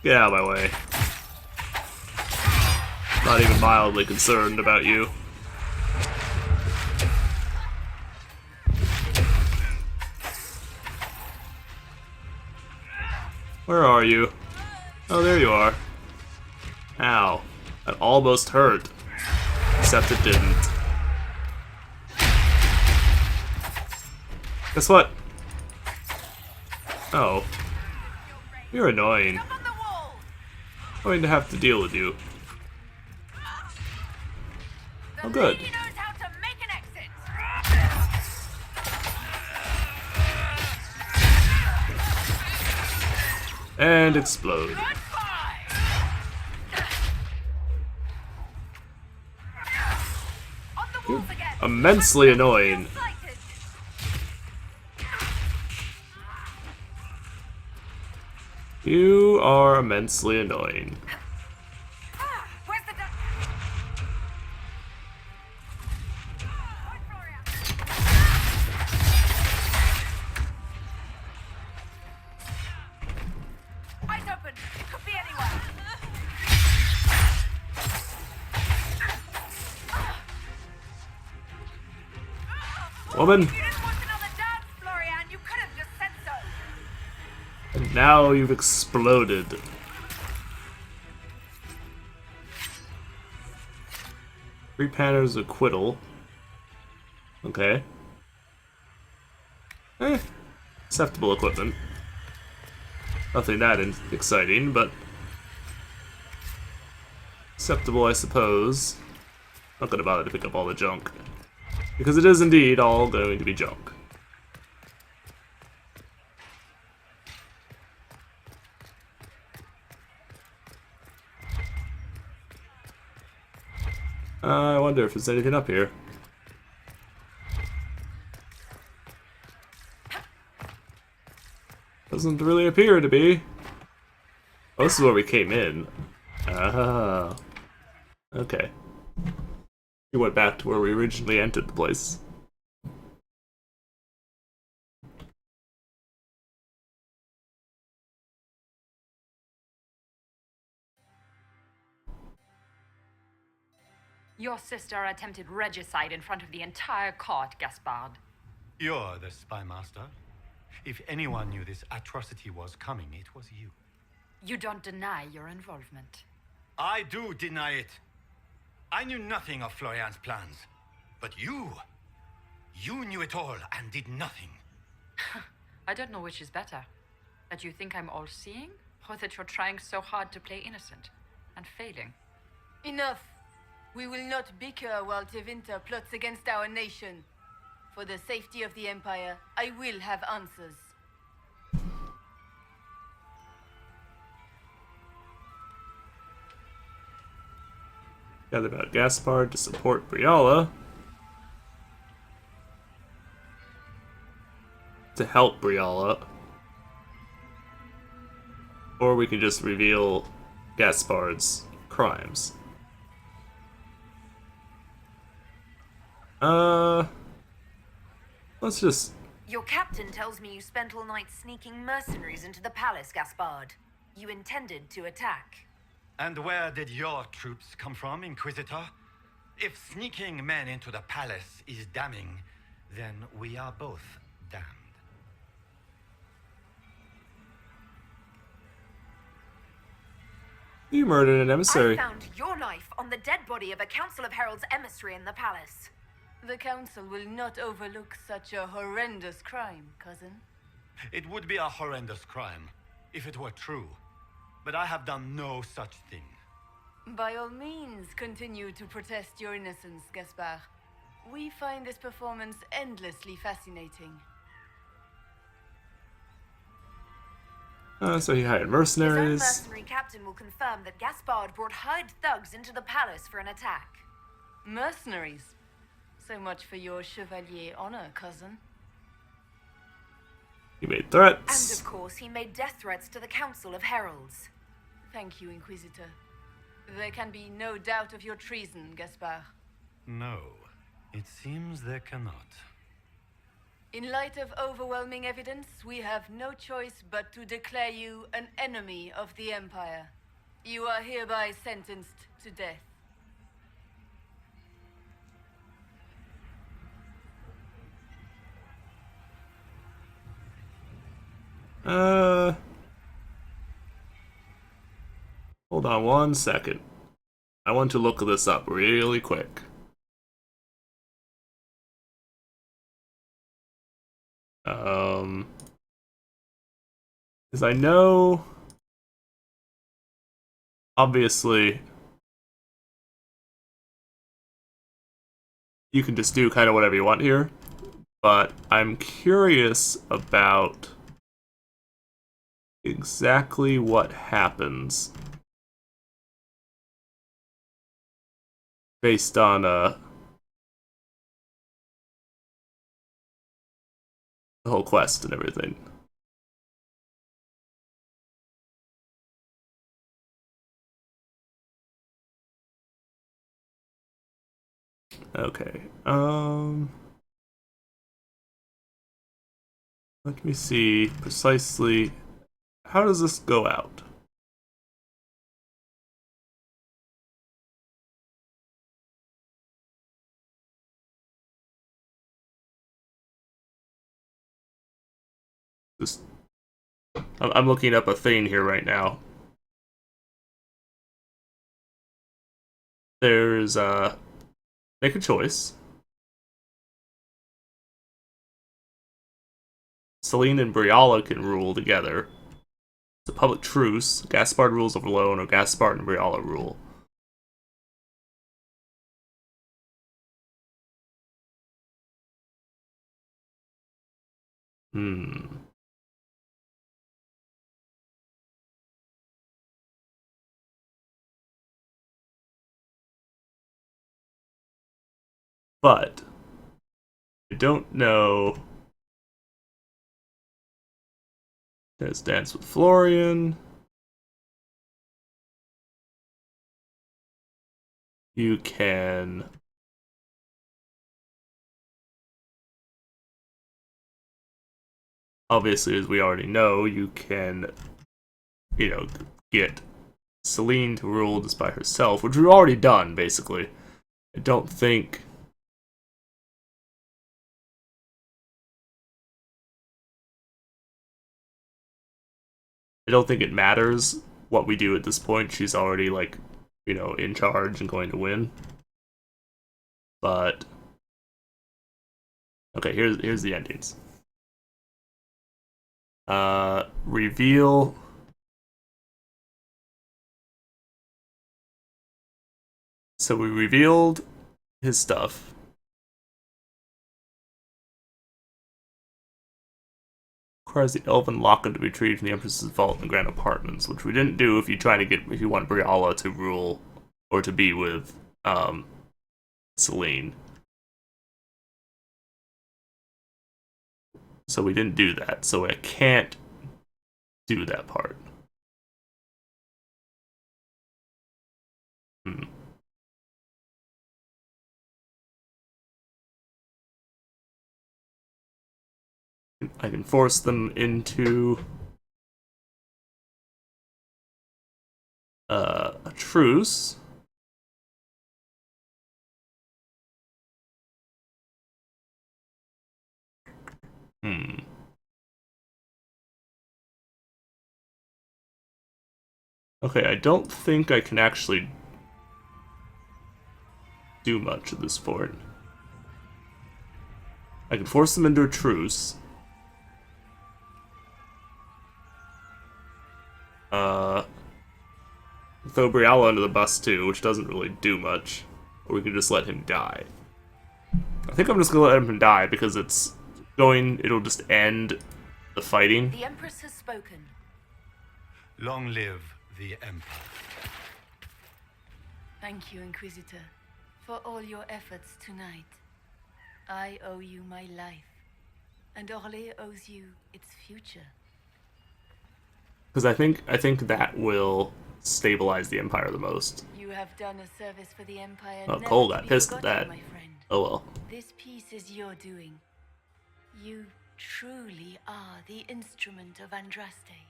Get out of my way. Not even mildly concerned about you. Where are you? Oh, there you are. Ow. That almost hurt. Except it didn't. Guess what? Oh. You're annoying. I'm going to have to deal with you. Oh, good. And explode. immensely annoying. You are immensely annoying. Woman! And now you've exploded. Three Panner's acquittal. Okay. Acceptable equipment. Nothing that exciting, but acceptable, I suppose. Not gonna bother to pick up all the junk. Because it is indeed all going to be junk. I wonder if there's anything up here. Doesn't really appear to be. Oh, this is where we came in. Ah. Okay. We went back to where we originally entered the place. Your sister attempted regicide in front of the entire court, Gaspard. You're the spy master. If anyone knew this atrocity was coming, it was you. You don't deny your involvement. I do deny it. I knew nothing of Florian's plans. But you knew it all and did nothing. I don't know which is better. That you think I'm all-seeing, or that you're trying so hard to play innocent and failing. Enough. We will not bicker while Tevinter plots against our nation. For the safety of the Empire, I will have answers. Gathered about Gaspard to support Briala. To help Briala. Or we can just reveal Gaspard's crimes. Let's just... Your captain tells me you spent all night sneaking mercenaries into the palace, Gaspard. You intended to attack. And where did your troops come from, Inquisitor? If sneaking men into the palace is damning, then we are both damned. You murdered an emissary. I found your life on the dead body of a Council of Heralds emissary in the palace. The Council will not overlook such a horrendous crime, cousin. It would be a horrendous crime, if it were true. But I have done no such thing. By all means, continue to protest your innocence, Gaspard. We find this performance endlessly fascinating. So he hired His own mercenaries. mercenary captain will confirm that Gaspard brought hired thugs into the palace for an attack. Mercenaries? So much for your chevalier honor, cousin. He made threats. And of course, he made death threats to the Council of Heralds. Thank you, Inquisitor. There can be no doubt of your treason, Gaspard. No, it seems there cannot. In light of overwhelming evidence, we have no choice but to declare you an enemy of the Empire. You are hereby sentenced to death. Hold on one second. I want to look this up really quick. Because I know, obviously, you can just do kind of whatever you want here, but I'm curious about exactly what happens based on the whole quest and everything. Okay. Let me see precisely. How does this go out? Just, I'm looking up a thing here right now. There's make a choice. Celine and Briala can rule together. It's a public truce. Gaspard rules alone, or Gaspard and Briala rule. But I don't know. There's Dance with Florian. You can obviously, as we already know, you can, get Celine to rule just by herself, which we've already done, basically. I don't think it matters what we do at this point. She's already, in charge and going to win. But okay, here's the endings. Reveal. So we revealed his stuff. Requires the elven locket to be retrieved from the Empress's vault in the Grand Apartments, which we didn't do if you want Briala to rule or to be with Celine. So we didn't do that, so I can't do that part. I can force them into a truce. Okay, I don't think I can actually do much at this point. I can force them into a truce. Throw Briala under the bus too, which doesn't really do much. Or we can just let him die. I think I'm just gonna let him die because it'll just end the fighting. The Empress has spoken. Long live the Empire. Thank you, Inquisitor, for all your efforts tonight. I owe you my life, and Orlais owes you its future. Because I think that will stabilize the Empire the most. You have done a service for the Empire. Oh, Cole got pissed at that. Oh well. This piece is your doing. You truly are the instrument of Andraste.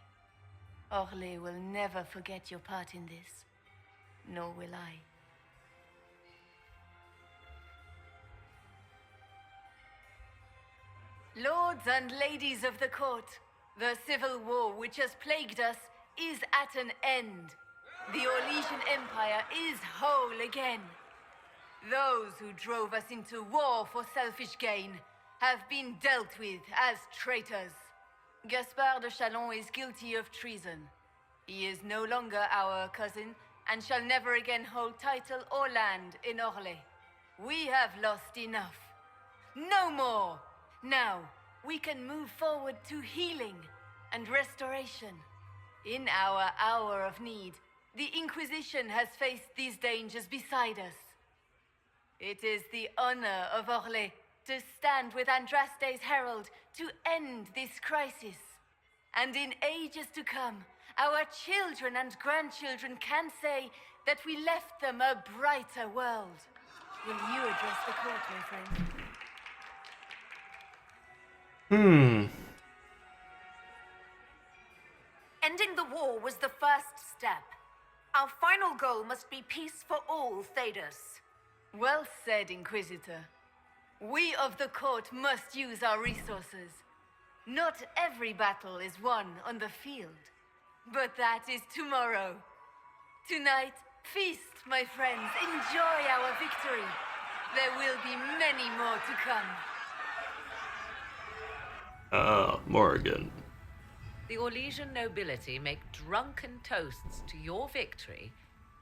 Orlais will never forget your part in this, nor will I. Lords and ladies of the court, the civil war which has plagued us is at an end. The Orlesian Empire is whole again. Those who drove us into war for selfish gain have been dealt with as traitors. Gaspard de Chalon is guilty of treason. He is no longer our cousin and shall never again hold title or land in Orlais. We have lost enough. No more! Now, we can move forward to healing and restoration. In our hour of need, the Inquisition has faced these dangers beside us. It is the honor of Orlais to stand with Andraste's herald to end this crisis. And in ages to come, our children and grandchildren can say that we left them a brighter world. Will you address the court, my friend? Ending the war was the first step. Our final goal must be peace for all, Thedas. Well said, Inquisitor. We of the court must use our resources. Not every battle is won on the field, but that is tomorrow. Tonight, feast, my friends. Enjoy our victory. There will be many more to come. Morrigan. The Orlesian nobility make drunken toasts to your victory,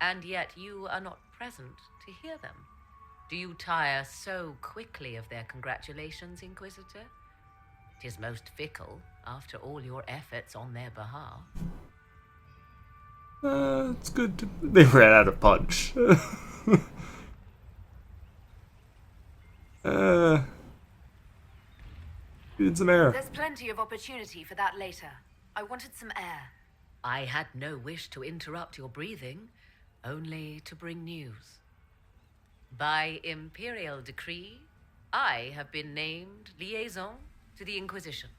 and yet you are not present to hear them. Do you tire so quickly of their congratulations, Inquisitor? 'Tis most fickle, after all your efforts on their behalf. It's good to... They ran out of punch. Need some air. There's plenty of opportunity for that later. I wanted some air. I had no wish to interrupt your breathing, only to bring news. By imperial decree, I have been named liaison to the Inquisition.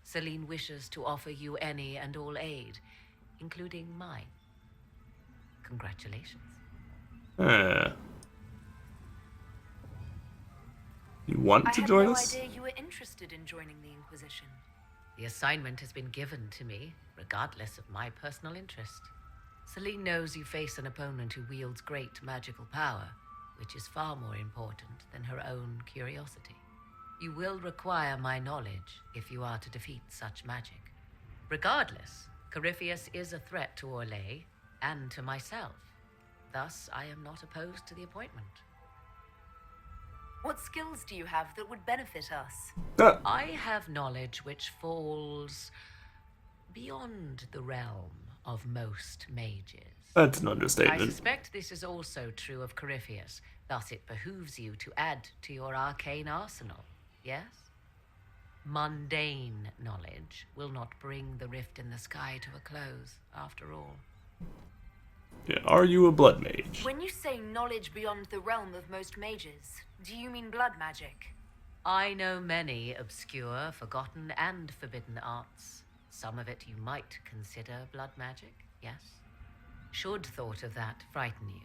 Celine wishes to offer you any and all aid, including mine. Congratulations. You want to join us? I had no idea you were interested in joining the Inquisition. The assignment has been given to me, regardless of my personal interest. Celine knows you face an opponent who wields great magical power, which is far more important than her own curiosity. You will require my knowledge if you are to defeat such magic. Regardless, Corypheus is a threat to Orlais and to myself. Thus, I am not opposed to the appointment. What skills do you have that would benefit us? I have knowledge which falls beyond the realm of most mages. That's an understatement. I suspect this is also true of Corypheus, thus it behooves you to add to your arcane arsenal, yes? Mundane knowledge will not bring the rift in the sky to a close, after all. Yeah, are you a blood mage? When you say knowledge beyond the realm of most mages, do you mean blood magic? I know many obscure, forgotten, and forbidden arts. Some of it you might consider blood magic, yes? Should thought of that frighten you,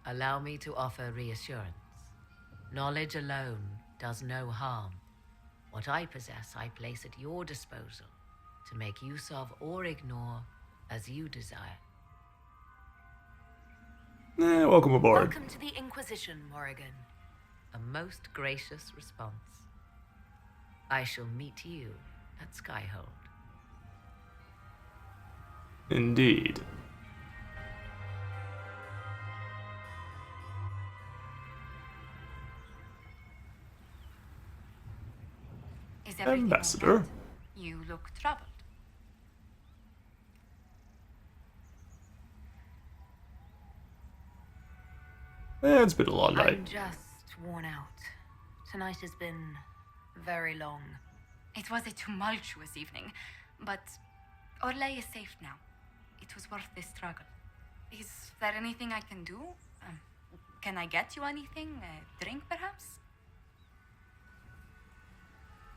allow me to offer reassurance. Knowledge alone does no harm. What I possess, I place at your disposal to make use of or ignore as you desire. Welcome aboard. Welcome to the Inquisition, Morrigan. A most gracious response. I shall meet you at Skyhold. Indeed. Is everything Ambassador. okay? You look troubled. It's been a long night. I'm just worn out. Tonight has been very long. It was a tumultuous evening, but Orlais is safe now. It was worth the struggle. Is there anything I can do? Can I get you anything? A drink, perhaps?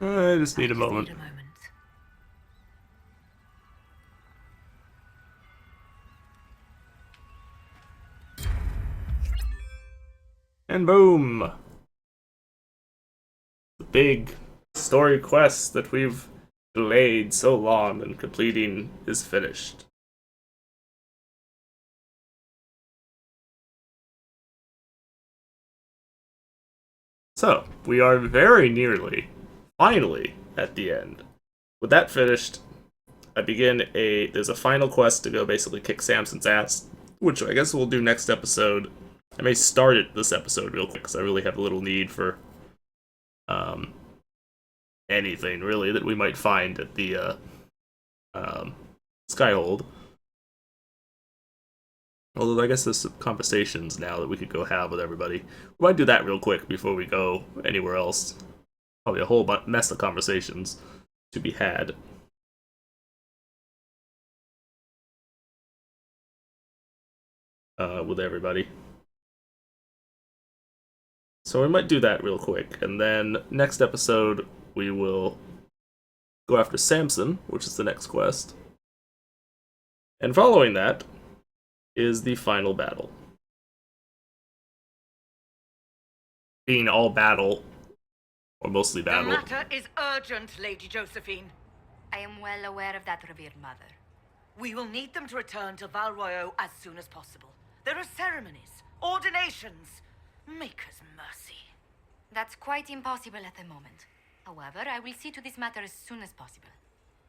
I just need a moment. And boom! The big story quest that we've delayed so long in completing is finished. So, we are very nearly, finally, at the end. With that finished, I begin there's a final quest to go basically kick Samson's ass, which I guess we'll do next episode. I may start it this episode real quick, because I really have a little need for, anything, really, that we might find at the, Skyhold. Although I guess there's some conversations now that we could go have with everybody. We might do that real quick before we go anywhere else. probably a whole mess of conversations to be had. With everybody. So we might do that real quick, and then next episode we will go after Samson, which is the next quest. And following that is the final battle. Being all battle, or mostly battle. The matter is urgent, Lady Josephine. I am well aware of that, revered mother. We will need them to return to Val Royeaux as soon as possible. There are ceremonies, ordinations. Maker's mercy. That's quite impossible at the moment. However, I will see to this matter as soon as possible.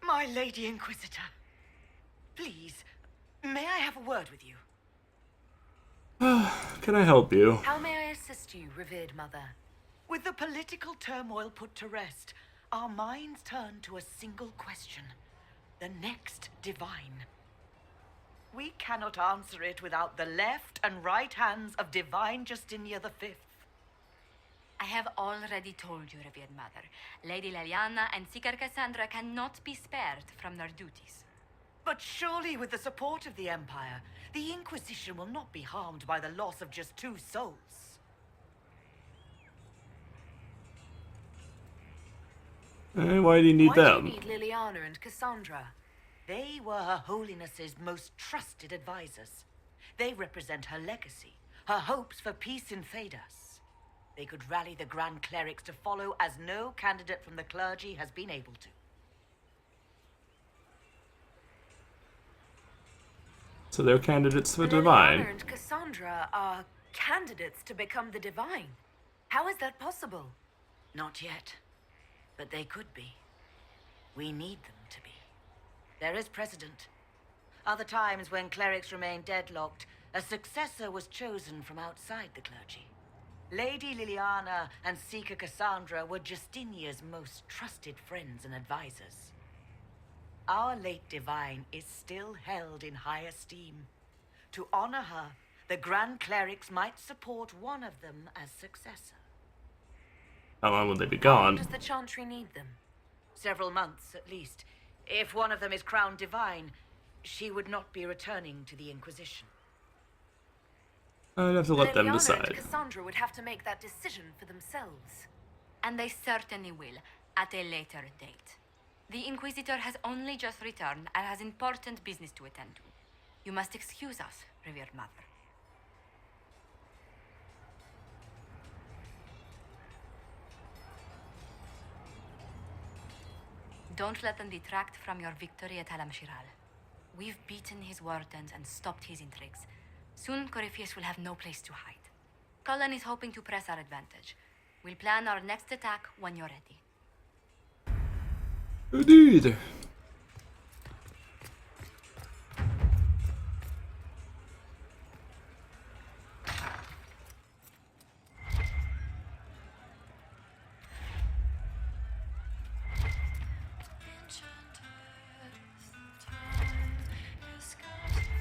My Lady Inquisitor, please, may I have a word with you? Can I help you? How may I assist you, revered mother? With the political turmoil put to rest, our minds turn to a single question. The next divine. We cannot answer it without the left and right hands of Divine Justinia V. I have already told you, revered mother. Lady Liliana and Seeker Cassandra cannot be spared from their duties. But surely with the support of the Empire, the Inquisition will not be harmed by the loss of just 2 souls. Why do you need them? Why do you need Liliana and Cassandra? They were Her Holiness's most trusted advisors. They represent her legacy, her hopes for peace in Phaedos. They could rally the Grand Clerics to follow as no candidate from the clergy has been able to. So they're candidates for Liliana Divine. and Cassandra are candidates to become the Divine. How is that possible? Not yet, but they could be. We need them to be. There is precedent. Other times when clerics remained deadlocked, a successor was chosen from outside the clergy. Lady Liliana and Seeker Cassandra were Justinia's most trusted friends and advisors. Our late divine is still held in high esteem. To honor her, the Grand Clerics might support one of them as successor. How long would they be How gone? long does the Chantry need them? Several months, at least. If one of them is crowned divine, she would not be returning to the Inquisition. I'd have to let them Liliana decide. and Cassandra would have to make that decision for themselves. And they certainly will, at a later date. The Inquisitor has only just returned and has important business to attend to. You must excuse us, revered mother. Don't let them detract from your victory at Alam-Shiral. We've beaten his wardens and stopped his intrigues. Soon, Corypheus will have no place to hide. Cullen is hoping to press our advantage. We'll plan our next attack when you're ready. Indeed.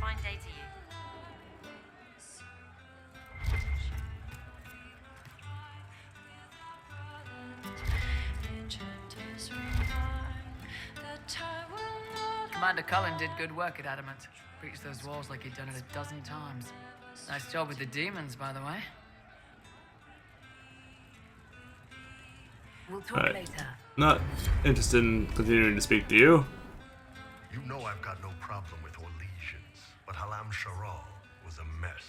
Fine day to you. Commander Cullen did good work at Adamant. Breached those walls like he'd done it a dozen times. Nice job with the demons, by the way. We'll talk Alright. later. Not interested in continuing to speak to you. You know I've got no problem with Orlesians, but Alam-Shiral was a mess.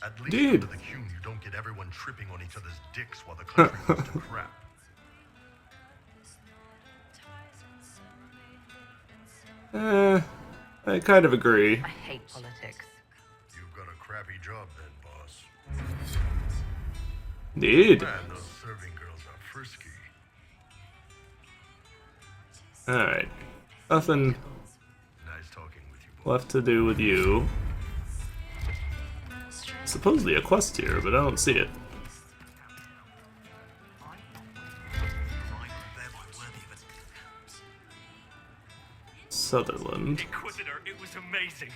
At least Dude. under the Qun, you don't get everyone tripping on each other's dicks while the country goes to crap. I kind of agree. I hate politics. You've got a crappy job then, boss. Indeed. Man, those serving girls are frisky. Alright. Nothing Nice talking with you. left to do with you. Supposedly a quest here, but I don't see it. Sutherland. Inquisitor, it was amazing.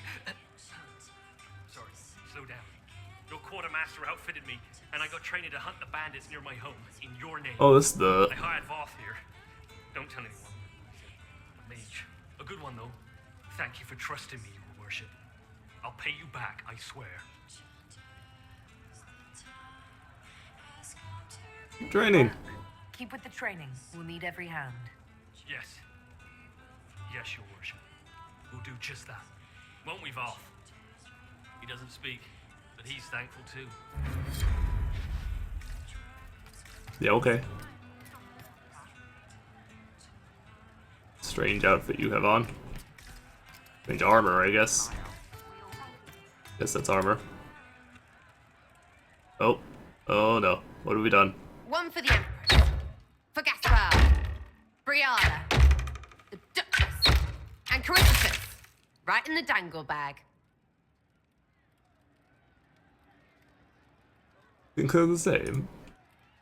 Sorry, slow down. Your quartermaster outfitted me, and I got training to hunt the bandits near my home in your name. Oh, this is the... I hired Voth here. Don't tell anyone. A mage. A good one, though. Thank you for trusting me, your worship. I'll pay you back, I swear. Training. Keep with the training. We'll need every hand. Yes. Yes, your worship. We'll do just that. Won't we, Voth? He doesn't speak, but he's thankful too. Yeah, okay. Strange outfit you have on. Strange armor, I guess. Guess that's armor. Oh. Oh no. What have we done? One for the Empress. For Gaspar. Briala. The Duchess. And Caritas. Right in the dangle bag. Think they're the same.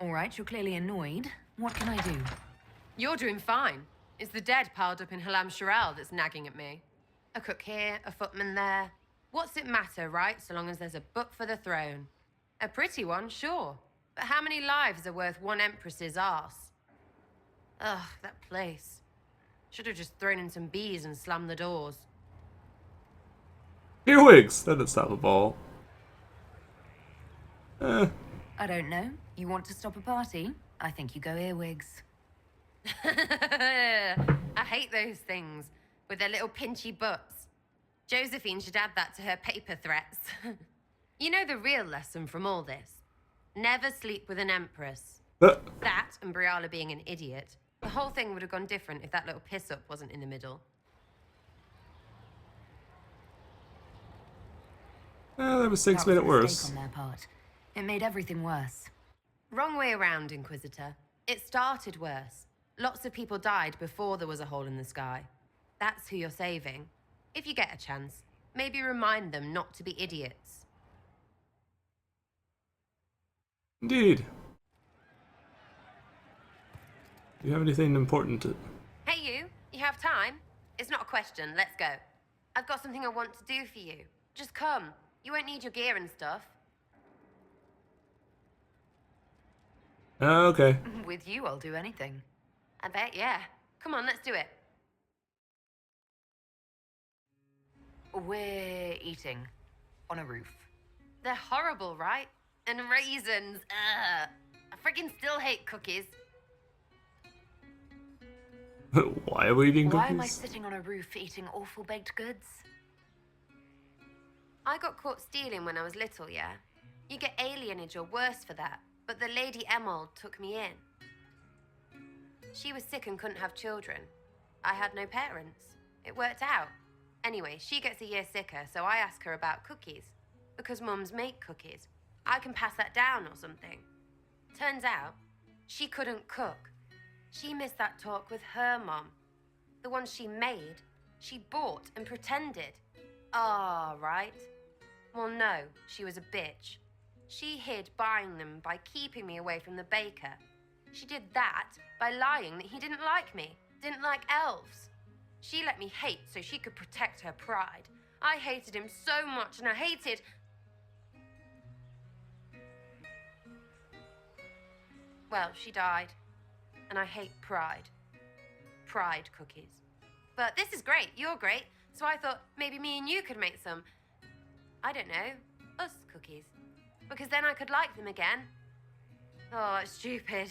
Alright, you're clearly annoyed. What can I do? You're doing fine. It's the dead piled up in Halam Sharal that's nagging at me. A cook here, a footman there. What's it matter, right? So long as there's a butt for the throne. A pretty one, sure. But how many lives are worth one Empress's arse? Ugh, that place. Should have just thrown in some bees and slammed the doors. Earwigs! That didn't stop a ball. I don't know. You want to stop a party? I think you go earwigs. I hate those things with their little pinchy butts. Josephine should add that to her paper threats. You know the real lesson from all this? Never sleep with an Empress. That and Briala being an idiot. The whole thing would have gone different if that little piss-up wasn't in the middle. That mistakes made it worse. On their part. It made everything worse. Wrong way around, Inquisitor. It started worse. Lots of people died before there was a hole in the sky. That's who you're saving. If you get a chance, maybe remind them not to be idiots. Indeed. Do you have anything important to... Hey you have time? It's not a question, let's go. I've got something I want to do for you. Just come. You won't need your gear and stuff. Okay. With you, I'll do anything. I bet, yeah. Come on, let's do it. We're eating on a roof. They're horrible, right? And raisins. Ugh. I freaking still hate cookies. Why are we eating cookies? Why am I sitting on a roof eating awful baked goods? I got caught stealing when I was little, yeah? You get alienage or worse for that, but the Lady Emerald took me in. She was sick and couldn't have children. I had no parents. It worked out. Anyway, she gets a year sicker, so I ask her about cookies. Because mums make cookies. I can pass that down or something. Turns out, she couldn't cook. She missed that talk with her mom. The one she made, she bought and pretended. Ah, right. Well, no, she was a bitch. She hid buying them by keeping me away from the baker. She did that by lying that he didn't like me, didn't like elves. She let me hate so she could protect her pride. I hated him so much, and I hated... Well, she died. And I hate pride. Pride cookies. But this is great, you're great. So I thought maybe me and you could make some, I don't know, us cookies. Because then I could like them again. Oh, it's stupid.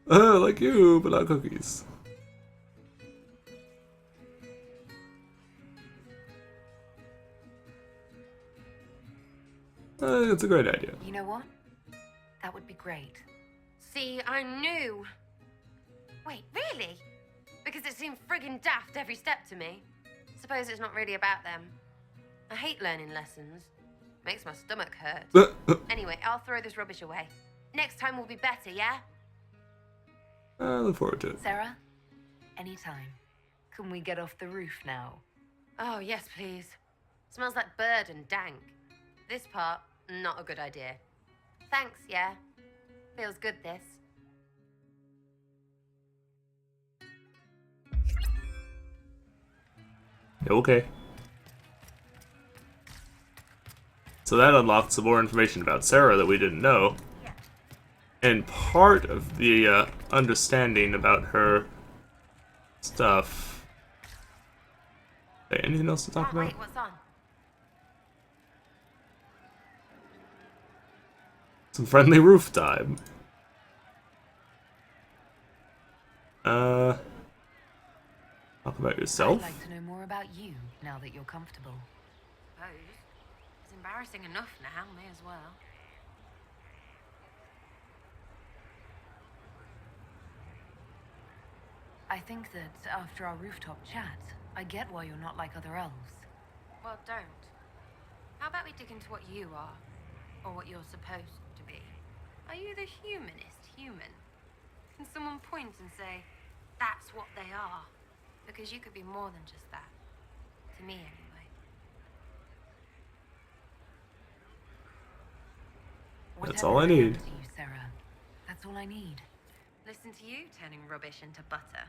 Like you, but not cookies. It's a great idea. You know what? That would be great. See, I knew. Wait, really? Because it seemed friggin' daft every step to me. Suppose it's not really about them. I hate learning lessons. Makes my stomach hurt. Anyway, I'll throw this rubbish away. Next time will be better, yeah? I look forward to it. Sarah, anytime. Can we get off the roof now? Oh, yes, please. Smells like bird and dank. This part, not a good idea. Thanks, yeah. Feels good, this. Okay. So that unlocked some more information about Sarah that we didn't know. And part of the understanding about her stuff... Okay, anything else to talk about? Wait, what's on? Some friendly roof time. Talk about yourself? I'd like to know more about you now that you're comfortable. Suppose. It's embarrassing enough now, may as well. I think that after our rooftop chat, I get why you're not like other elves. Well, don't. How about we dig into what you are? Or what you're supposed to be? Are you the humanist human? Can someone point and say, that's what they are? Because you could be more than just that. To me, anyway. That's all I need. To you, Sarah. That's all I need. Listen to you turning rubbish into butter.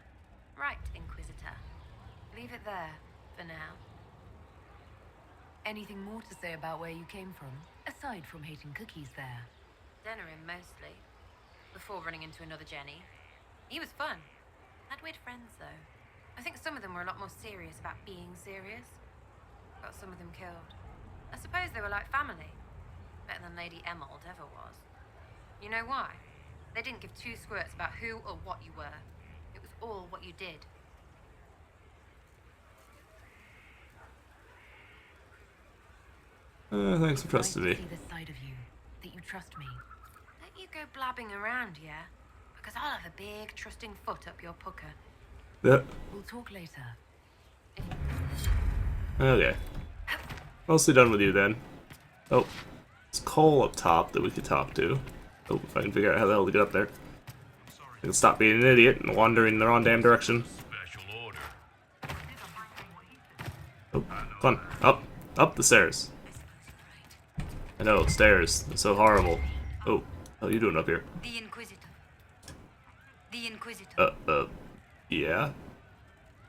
Right, Inquisitor. Leave it there, for now. Anything more to say about where you came from, aside from hating cookies there? Dinner him, mostly. Before running into another Jenny. He was fun. Had weird friends, though. I think some of them were a lot more serious about being serious. Got some of them killed. I suppose they were like family. Better than Lady Emerald ever was. You know why? They didn't give two squirts about who or what you were. It was all what you did. Thanks for trusting me. I see this side of you, that you trust me. Don't you go blabbing around, yeah? Because I'll have a big, trusting foot up your pucker. Yeah. We'll talk later. Okay. Mostly done with you then. Oh. It's Cole up top that we could talk to. Oh, if I can figure out how the hell to get up there. I can stop being an idiot and wandering in the wrong damn direction. Oh, come on. Up. Up the stairs. I know, stairs. They're so horrible. Oh, how are you doing up here? The Inquisitor. The Inquisitor. Yeah?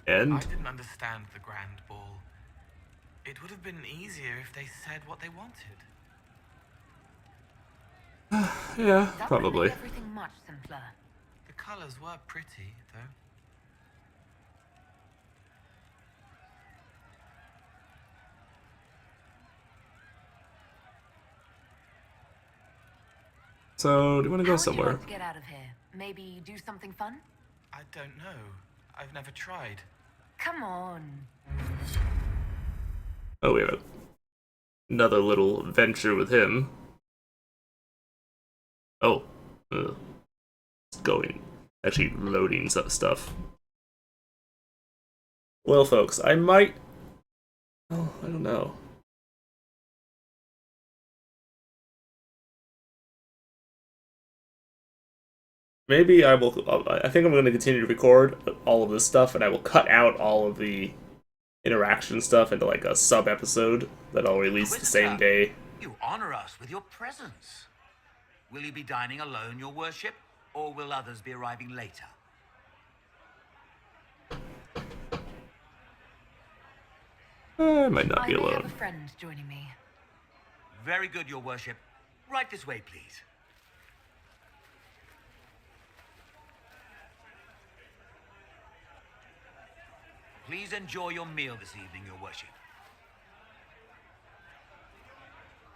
And? I didn't understand the Grand Ball. It would have been easier if they said what they wanted. Yeah, That probably. would make everything much simpler. The colors were pretty, though. So, do you want to go How would you somewhere? like to get out of here? Maybe do something fun? I don't know. I've never tried. Come on. Oh, we have another little venture with him. Oh. It's going. Actually, loading some stuff. Well, folks, I might... Oh, I don't know. Maybe I will... I think I'm going to continue to record all of this stuff, and I will cut out all of the interaction stuff into like a sub-episode that I'll release the same day. You honor us with your presence. Will you be dining alone, your worship, or will others be arriving later? I might not be I may alone. have a friend joining me. Very good, your worship. Right this way, please. Please enjoy your meal this evening, your worship.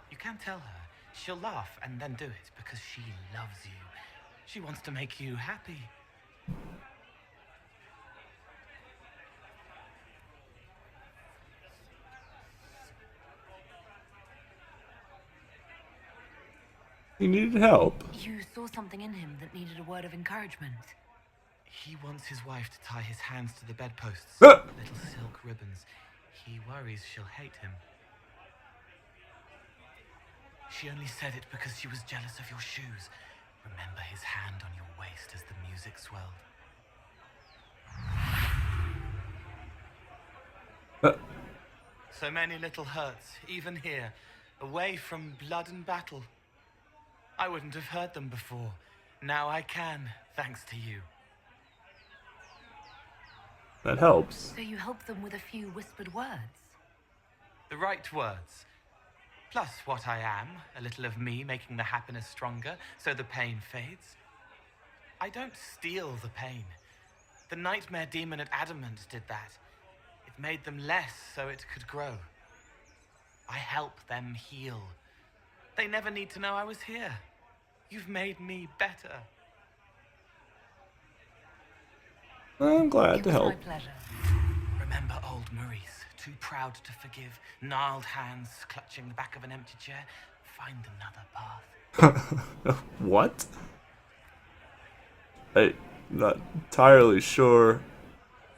You can tell her. She'll laugh and then do it because she loves you. She wants to make you happy. He needed help. You saw something in him that needed a word of encouragement. He wants his wife to tie his hands to the bedposts. Ah! Little silk ribbons. He worries she'll hate him. She only said it because she was jealous of your shoes. Remember his hand on your waist as the music swelled. So many little hurts, even here, away from blood and battle. I wouldn't have heard them before. Now I can, thanks to you. That helps. So you help them with a few whispered words? The right words. Plus what I am, a little of me making the happiness stronger, so the pain fades. I don't steal the pain. The nightmare demon at Adamant did that. It made them less so it could grow. I help them heal. They never need to know I was here. You've made me better. I'm glad to help. My pleasure. Remember old Maurice, too proud to forgive, gnarled hands clutching the back of an empty chair. Find another path. What? I'm not entirely sure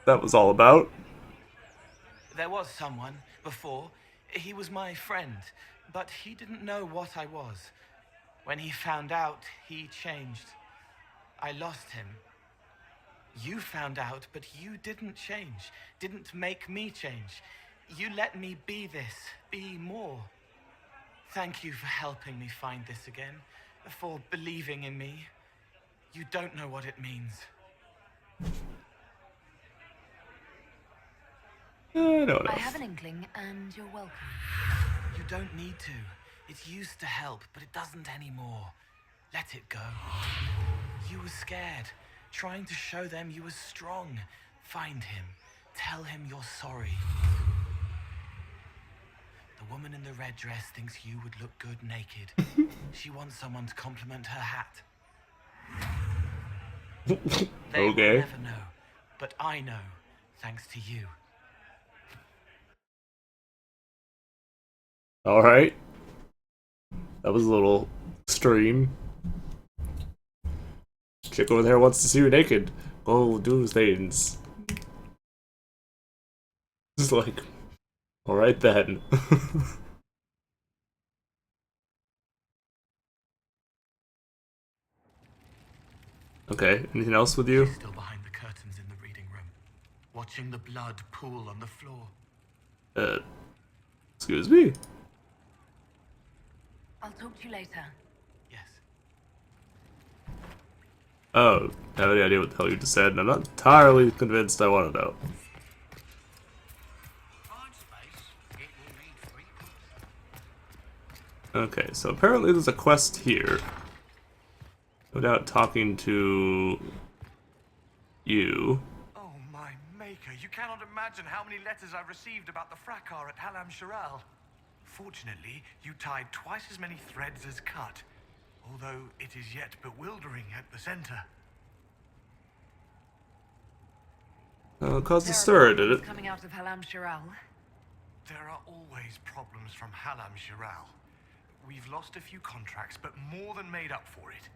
that was all about. There was someone before. He was my friend, but he didn't know what I was. When he found out, he changed. I lost him. You found out, but you didn't change. Didn't make me change. You let me be this, be more. Thank you for helping me find this again, for believing in me. You don't know what it means. I know enough. I have an inkling, and you're welcome. You don't need to. It used to help, but it doesn't anymore. Let it go. You were scared, trying to show them you were strong. Find him. Tell him you're sorry. The woman in the red dress thinks you would look good naked. She wants someone to compliment her hat. They will never know, but I know, thanks to you. Alright. That was a little extreme. Chick over there wants to see you naked. Go do things. Just like, alright then. Okay, anything else with you? She's still behind the curtains in the reading room, watching the blood pool on the floor. Excuse me? I'll talk to you later. Yes. Oh, I have any idea what the hell you just said, and I'm not entirely convinced I want to know. Okay, so apparently there's a quest here. Without talking to you. Oh, my maker, you cannot imagine how many letters I've received about the fracas at Halam Shiral. Fortunately, you tied twice as many threads as cut, although it is yet bewildering at the center. Caused a stir, did it? Coming out of Halam Shiral. There are always problems from Halam Shiral. We've lost a few contracts, but more than made up for it.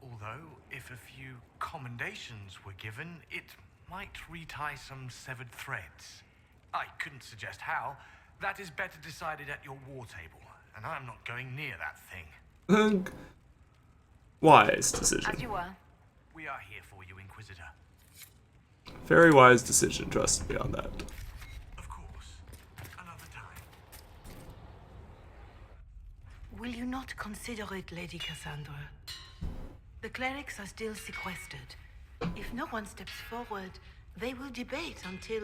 Although, if a few commendations were given, it might retie some severed threads. I couldn't suggest how. That is better decided at your war table, and I'm not going near that thing. Wise decision. As you were. We are here for you, Inquisitor. Very wise decision, trust me on that. Of course. Another time. Will you not consider it, Lady Cassandra? The clerics are still sequestered. If no one steps forward, they will debate until...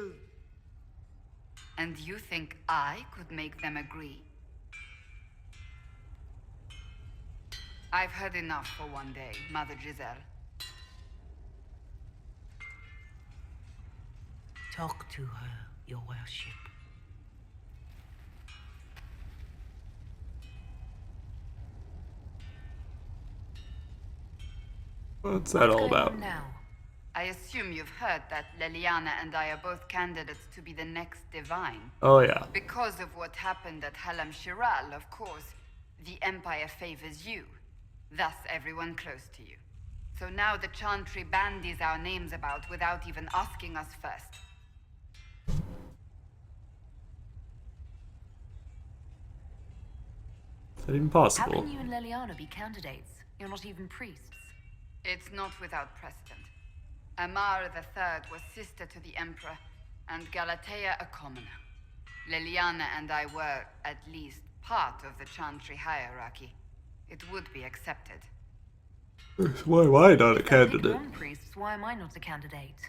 And you think I could make them agree? I've heard enough for one day, Mother Giselle. Talk to her, your worship. What's that all about? Now? I assume you've heard that Leliana and I are both candidates to be the next divine. Oh yeah. Because of what happened at Halam Shiral, of course, the Empire favors you. Thus everyone close to you. So now the Chantry bandies our names about without even asking us first. Is that even possible? How can you and Leliana be candidates? You're not even priests. It's not without precedent. Amar III was sister to the Emperor, and Galatea a commoner. Leliana and I were, at least, part of the Chantry hierarchy. It would be accepted. Why am I not a If they'll pick candidate? non-priests, why am I not a candidate?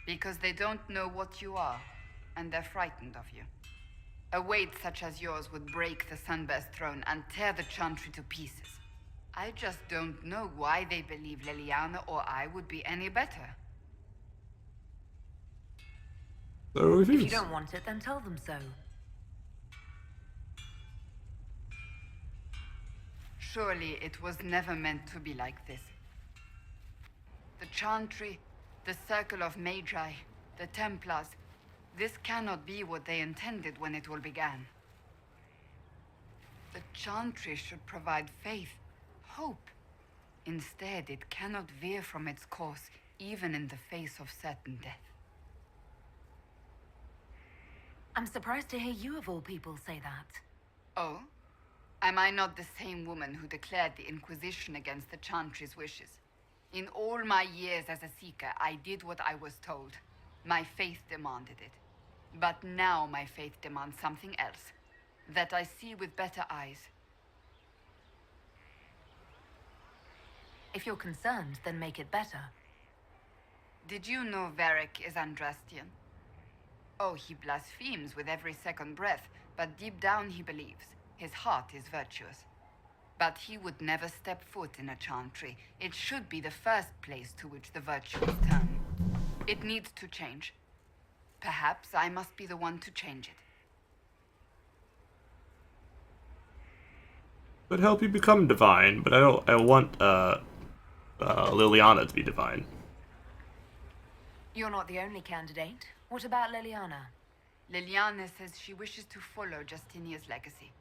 Because they don't know what you are, and they're frightened of you. A weight such as yours would break the Sunburst throne and tear the Chantry to pieces. I just don't know why they believe Liliana or I would be any better. So If you don't want it, then tell them so. Surely it was never meant to be like this. The Chantry, the Circle of Magi, the Templars, this cannot be what they intended when it all began. The Chantry should provide faith, hope. Instead, it cannot veer from its course, even in the face of certain death. I'm surprised to hear you of all people say that. Oh? Am I not the same woman who declared the Inquisition against the Chantry's wishes? In all my years as a Seeker, I did what I was told. My faith demanded it. But now my faith demands something else. That I see with better eyes. If you're concerned, then make it better. Did you know Varric is Andrastian? Oh, he blasphemes with every second breath, but deep down he believes. His heart is virtuous. But he would never step foot in a Chantry. It should be the first place to which the virtues turn. It needs to change. Perhaps I must be the one to change it. Would help you become divine, but I want Liliana to be divine. You're not the only candidate. What about Liliana? Liliana says she wishes to follow Justinia's legacy.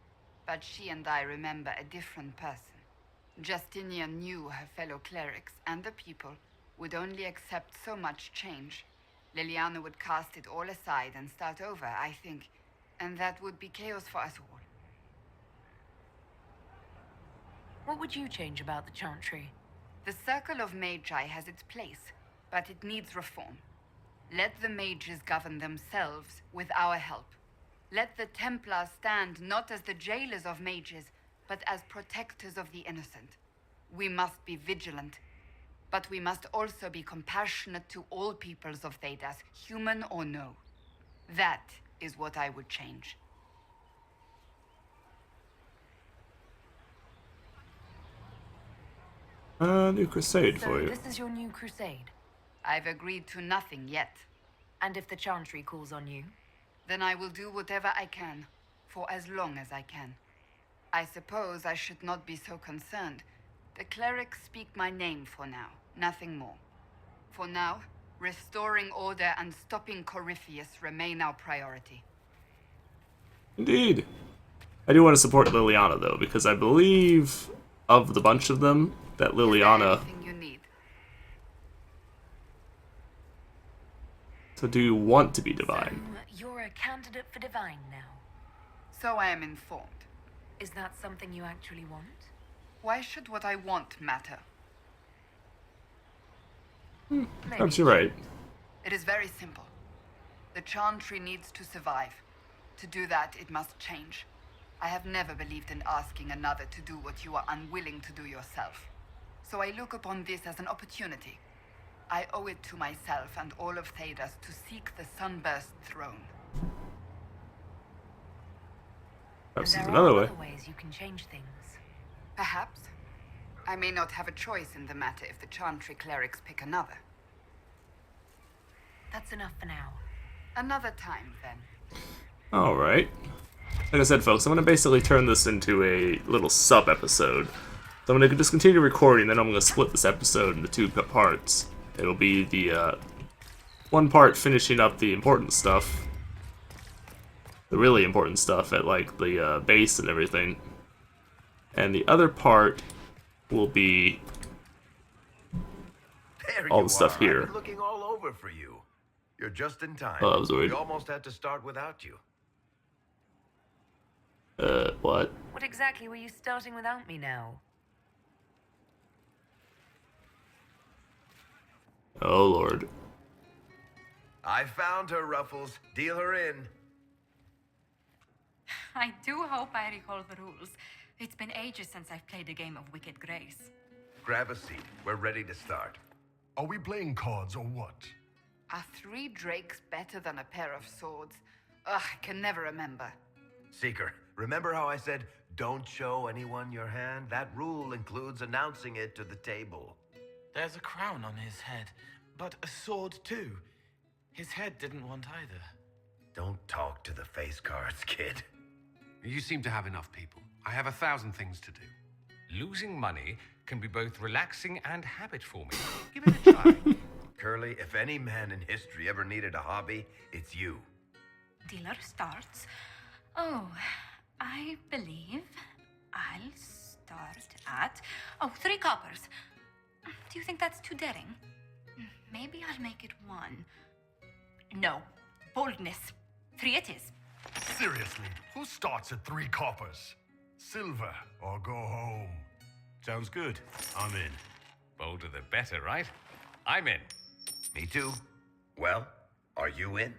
But she and I remember a different person. Justinia knew her fellow clerics and the people would only accept so much change. Liliana would cast it all aside and start over, I think. And that would be chaos for us all. What would you change about the Chantry? The Circle of Magi has its place, but it needs reform. Let the mages govern themselves with our help. Let the Templars stand not as the jailers of mages, but as protectors of the innocent. We must be vigilant, but we must also be compassionate to all peoples of Thedas, human or no. That is what I would change. New crusade for you. So this is your new crusade? I've agreed to nothing yet. And if the Chantry calls on you? Then I will do whatever I can, for as long as I can. I suppose I should not be so concerned. The clerics speak my name for now, nothing more. For now, restoring order and stopping Corypheus remain our priority. Indeed. I do want to support Liliana, though, because I believe of the bunch of them, that Liliana... You need. So do you want to be divine? So you're a candidate for divine now? So I am informed. Is that something you actually want? Why should what I want matter? Perhaps you're right. It is very simple. The Chantry needs to survive. To do that, it must change. I have never believed in asking another to do what you are unwilling to do yourself. So I look upon this as an opportunity. I owe it to myself and all of Thedas to seek the Sunburst throne. Perhaps there there's are another way. other ways you can change things. Perhaps. I may not have a choice in the matter if the Chantry clerics pick another. That's enough for now. Another time, then. Alright. Like I said, folks, I'm going to basically turn this into a little sub-episode. So I'm going to just continue recording, then I'm going to split this episode into two parts. It'll be the one part finishing up the important stuff. The really important stuff at, like, the base and everything. And the other part will be all the stuff here. I've been looking all over for you. You're just in time. Oh, I was worried. We almost had to start without you. What? What exactly were you starting without me now? Oh, Lord. I found her, Ruffles. Deal her in. I do hope I recall the rules. It's been ages since I've played a game of Wicked Grace. Grab a seat. We're ready to start. Are we playing cards or what? Are 3 drakes better than a pair of swords? Ugh, I can never remember. Seeker, remember how I said, don't show anyone your hand? That rule includes announcing it to the table. There's a crown on his head, but a sword too. His head didn't want either. Don't talk to the face cards, kid. You seem to have enough people. I have 1,000 things to do. Losing money can be both relaxing and habit-forming. Give it a try. Curly, if any man in history ever needed a hobby, it's you. Dealer starts. Oh, I believe I'll start at 3 coppers. Do you think that's too daring? Maybe I'll make it 1. No, boldness. 3 it is. Seriously, who starts at 3 coppers? Silver or go home? Sounds good. I'm in. Bolder the better, right? I'm in. Me too. Well, are you in?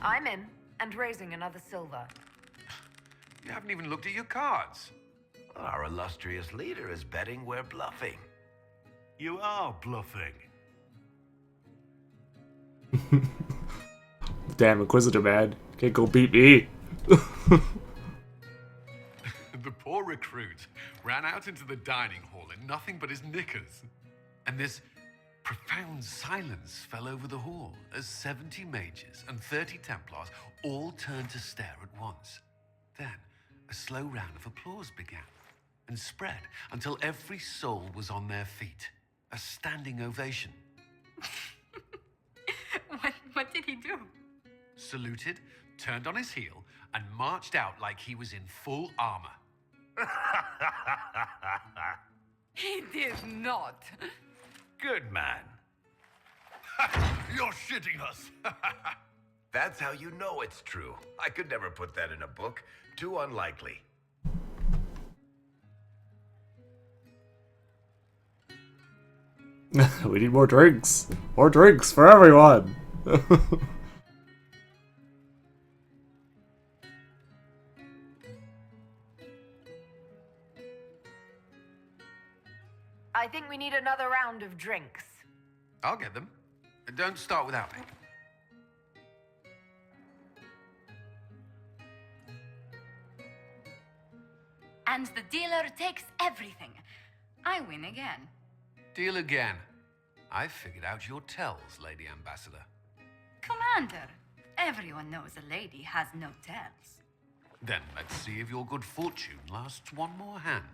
I'm in, and raising another silver. You haven't even looked at your cards. Our illustrious leader is betting we're bluffing. You are bluffing. Damn, Inquisitor man. Can't go beat me. The poor recruit ran out into the dining hall in nothing but his knickers. And this profound silence fell over the hall as 70 mages and 30 Templars all turned to stare at once. Then a slow round of applause began and spread until every soul was on their feet. A standing ovation. What did he do? Saluted, turned on his heel, and marched out like he was in full armor. He did not. Good man. You're shitting us. That's how you know it's true. I could never put that in a book. Too unlikely. We need more drinks. More drinks for everyone. I think we need another round of drinks. I'll get them. Don't start without me. And the dealer takes everything. I win again. Deal again. I've figured out your tells, Lady Ambassador. Commander, everyone knows a lady has no tells. Then let's see if your good fortune lasts one more hand.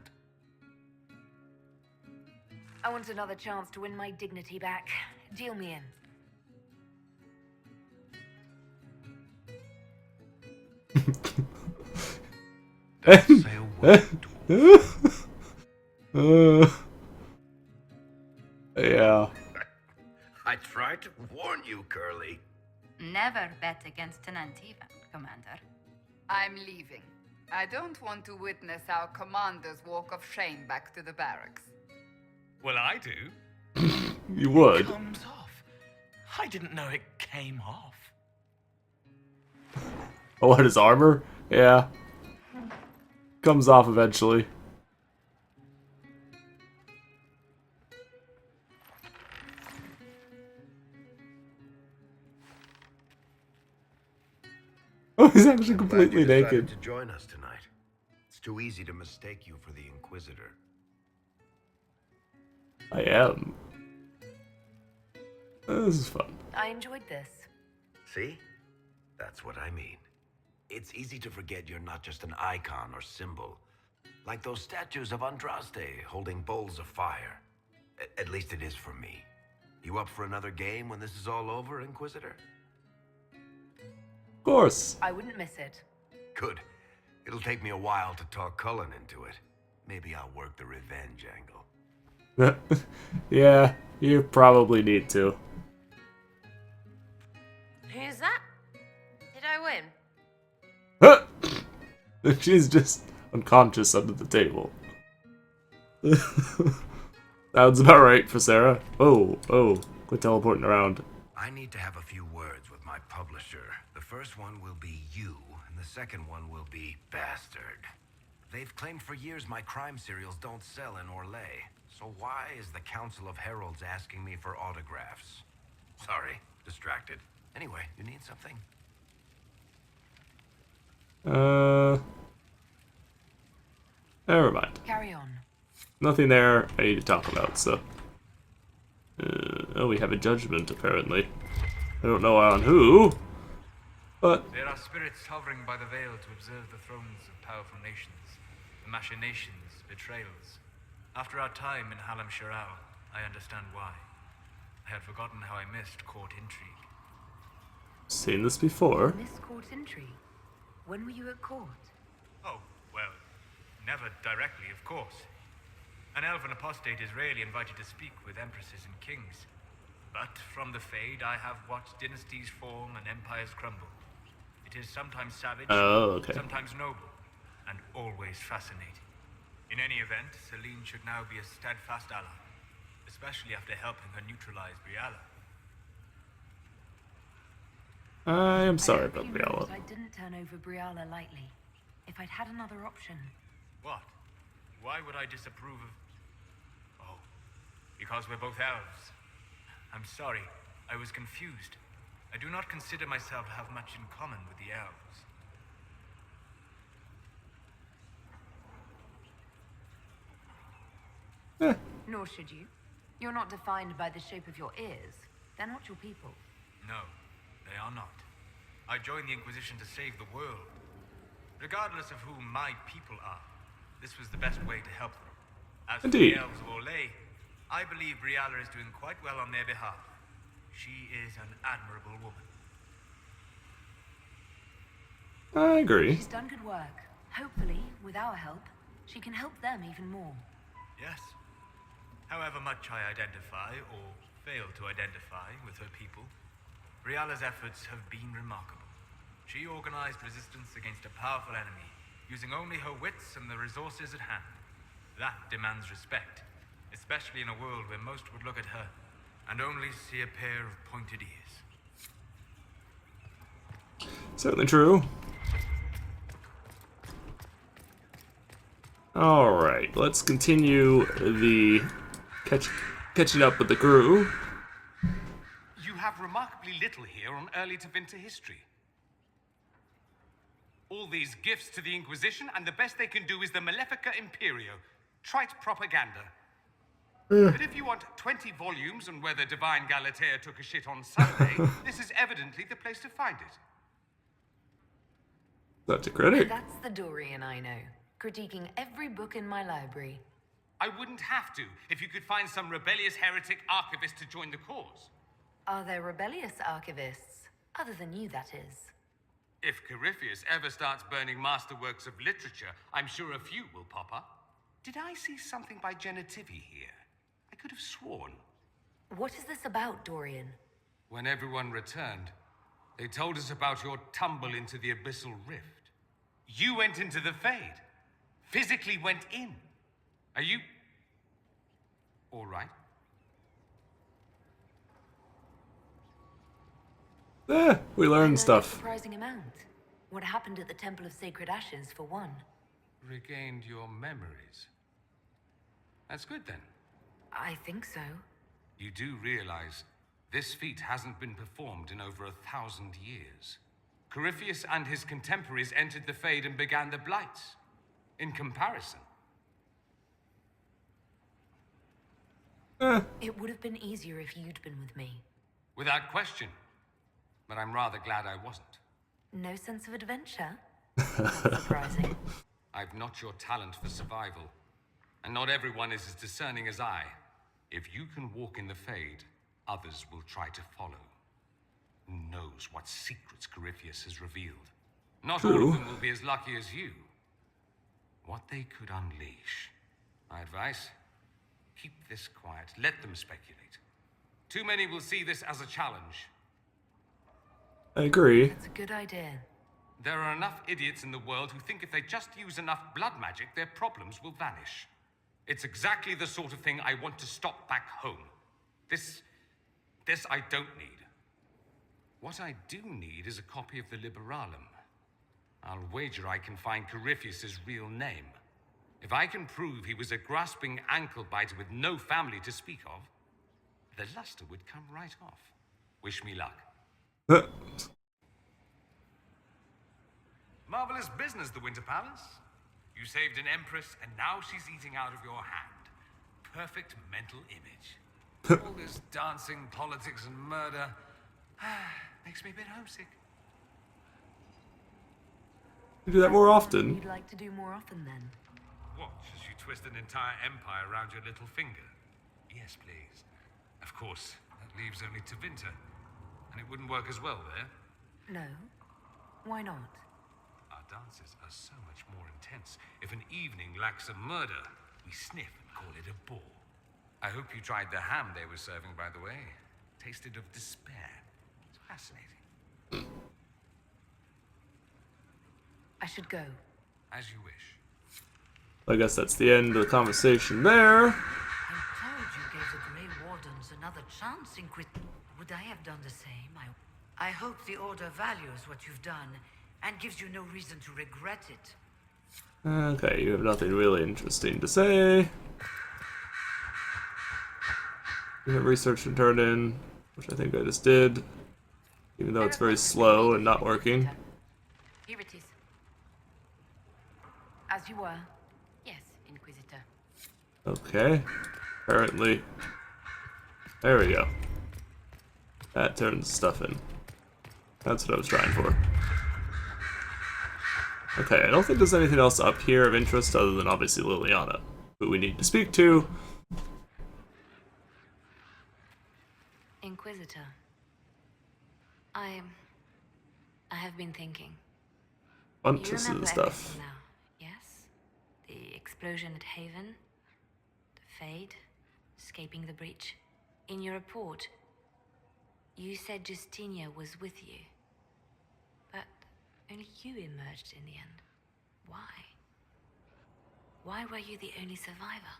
I want another chance to win my dignity back. Deal me in. Don't say a word. Yeah. I tried to warn you, Curly. Never bet against an Antivan, Commander. I'm leaving. I don't want to witness our commander's walk of shame back to the barracks. Well, I do. You would. It comes off. I didn't know it came off. Oh, what, his armor? Yeah. Comes off eventually. Oh, he's actually completely I'm glad you decided naked. to join us tonight. It's too easy to mistake you for the Inquisitor. I am. This is fun. I enjoyed this. See? That's what I mean. It's easy to forget you're not just an icon or symbol. Like those statues of Andraste holding bowls of fire. At least it is for me. You up for another game when this is all over, Inquisitor? Of course. I wouldn't miss it. Good. It'll take me a while to talk Cullen into it. Maybe I'll work the revenge angle. Yeah, you probably need to. Who's that? Did I win? She's just unconscious under the table. Sounds about right for Sarah. Oh, quit teleporting around. I need to have a few words with my publisher. The first one will be you, and the second one will be Bastard. They've claimed for years my crime serials don't sell in Orlais. So why is the Council of Heralds asking me for autographs? Sorry, distracted. Anyway, you need something? Never mind. Carry on. Nothing there I need to talk about, so. Oh, we have a judgment, apparently. I don't know on who, but... There are spirits hovering by the veil to observe the thrones of powerful nations, the machinations, betrayals. After our time in Halam Shiral, I understand why. I had forgotten how I missed court intrigue. Seen this before. Miss Court intrigue? When were you at court? Oh, well, never directly, of course. An elven apostate is rarely invited to speak with empresses and kings. But from the Fade, I have watched dynasties form and empires crumble. It is sometimes savage, sometimes noble, and always fascinating. In any event, Celine should now be a steadfast ally, especially after helping her neutralize Briala. I am sorry about Briala. Briala. I didn't turn over Briala lightly. If I'd had another option. What? Why would I disapprove of... Oh, because we're both elves. I'm sorry, I was confused. I do not consider myself to have much in common with the elves. Nor should you. You're not defined by the shape of your ears. They're not your people. No, they are not. I joined the Inquisition to save the world. Regardless of who my people are, this was the best way to help them. As for Indeed. the elves of Orlais, I believe Briala is doing quite well on their behalf. She is an admirable woman. I agree. She's done good work. Hopefully, with our help, she can help them even more. Yes. However much I identify, or fail to identify, with her people, Briala's efforts have been remarkable. She organized resistance against a powerful enemy, using only her wits and the resources at hand. That demands respect, especially in a world where most would look at her and only see a pair of pointed ears. Certainly true. Alright, let's continue the catching up with the crew. You have remarkably little here on early to Vinter history. All these gifts to the Inquisition, and the best they can do is the Malefica Imperio. Trite propaganda. But if you want 20 volumes on whether Divine Galatea took a shit on Sunday, this is evidently the place to find it. That's a critic. That's the Dorian I know. Critiquing every book in my library. I wouldn't have to if you could find some rebellious heretic archivist to join the cause. Are there rebellious archivists? Other than you, that is. If Corypheus ever starts burning masterworks of literature, I'm sure a few will pop up. Did I see something by Genitivi here? I could have sworn. What is this about, Dorian? When everyone returned, they told us about your tumble into the abyssal rift. You went into the Fade. Physically went in. Are you... all right? We learned stuff. Surprising amount. What happened at the Temple of Sacred Ashes, for one? Regained your memories. That's good then. I think so. You do realize this feat hasn't been performed in over 1,000 years. Corypheus and his contemporaries entered the Fade and began the Blights. In comparison. It would have been easier if you'd been with me. Without question. But I'm rather glad I wasn't. No sense of adventure? That's surprising. I've not your talent for survival. And not everyone is as discerning as I. If you can walk in the Fade, others will try to follow. Who knows what secrets Corypheus has revealed? Not all of them will be as lucky as you. What they could unleash. My advice? Keep this quiet. Let them speculate. Too many will see this as a challenge. I agree. That's a good idea. There are enough idiots in the world who think if they just use enough blood magic, their problems will vanish. It's exactly the sort of thing I want to stop back home. This I don't need. What I do need is a copy of the Liberalum. I'll wager I can find Corypheus's real name. If I can prove he was a grasping ankle-biter with no family to speak of, the luster would come right off. Wish me luck. Marvelous business, the Winter Palace. You saved an Empress, and now she's eating out of your hand. Perfect mental image. All this dancing, politics, and murder makes me a bit homesick. You do that more often. You'd like to do more often then? Watch as you twist an entire empire around your little finger. Yes, please. Of course, that leaves only Tevinter. And it wouldn't work as well there. No. Why not? Our dances are so much more intense. If an evening lacks a murder, we sniff and call it a bore. I hope you tried the ham they were serving, by the way. Tasted of despair. It's fascinating. I should go. As you wish. I guess that's the end of the conversation there. I'm told you gave the Grey Wardens another chance, Would I have done the same? I hope the Order values what you've done and gives you no reason to regret it. Okay, you have nothing really interesting to say. You have research to turn in, which I think I just did. Even though it's very slow and not working. Here it is. As you were. Yes, Inquisitor. Okay. Apparently. There we go. That turns stuff in. That's what I was trying for. Okay, I don't think there's anything else up here of interest other than obviously Liliana, who we need to speak to. Inquisitor. I have been thinking. Bunches You of remember stuff. everything now, yes? The explosion at Haven, the Fade, escaping the breach. In your report, you said Justinia was with you. But only you emerged in the end. Why? Why were you the only survivor?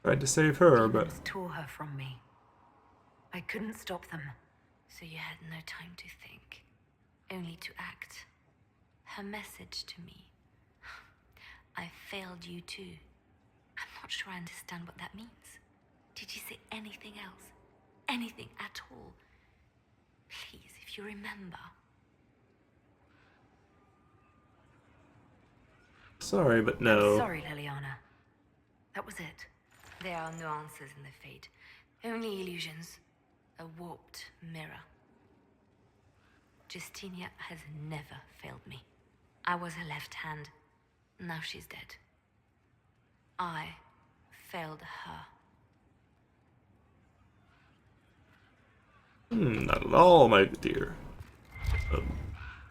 Tried to save her, but Demons tore her from me. I couldn't stop them. So you had no time to think, only to act. Her message to me. I failed you too. I'm not sure I understand what that means. Did you say anything else? Anything at all? Please, if you remember. sorry, but no. I'm sorry, Liliana. That was it. There are no answers in the Fate. Only illusions. A warped mirror. Justinia has never failed me. I was her left hand. Now she's dead. I failed her. Not at all, my dear.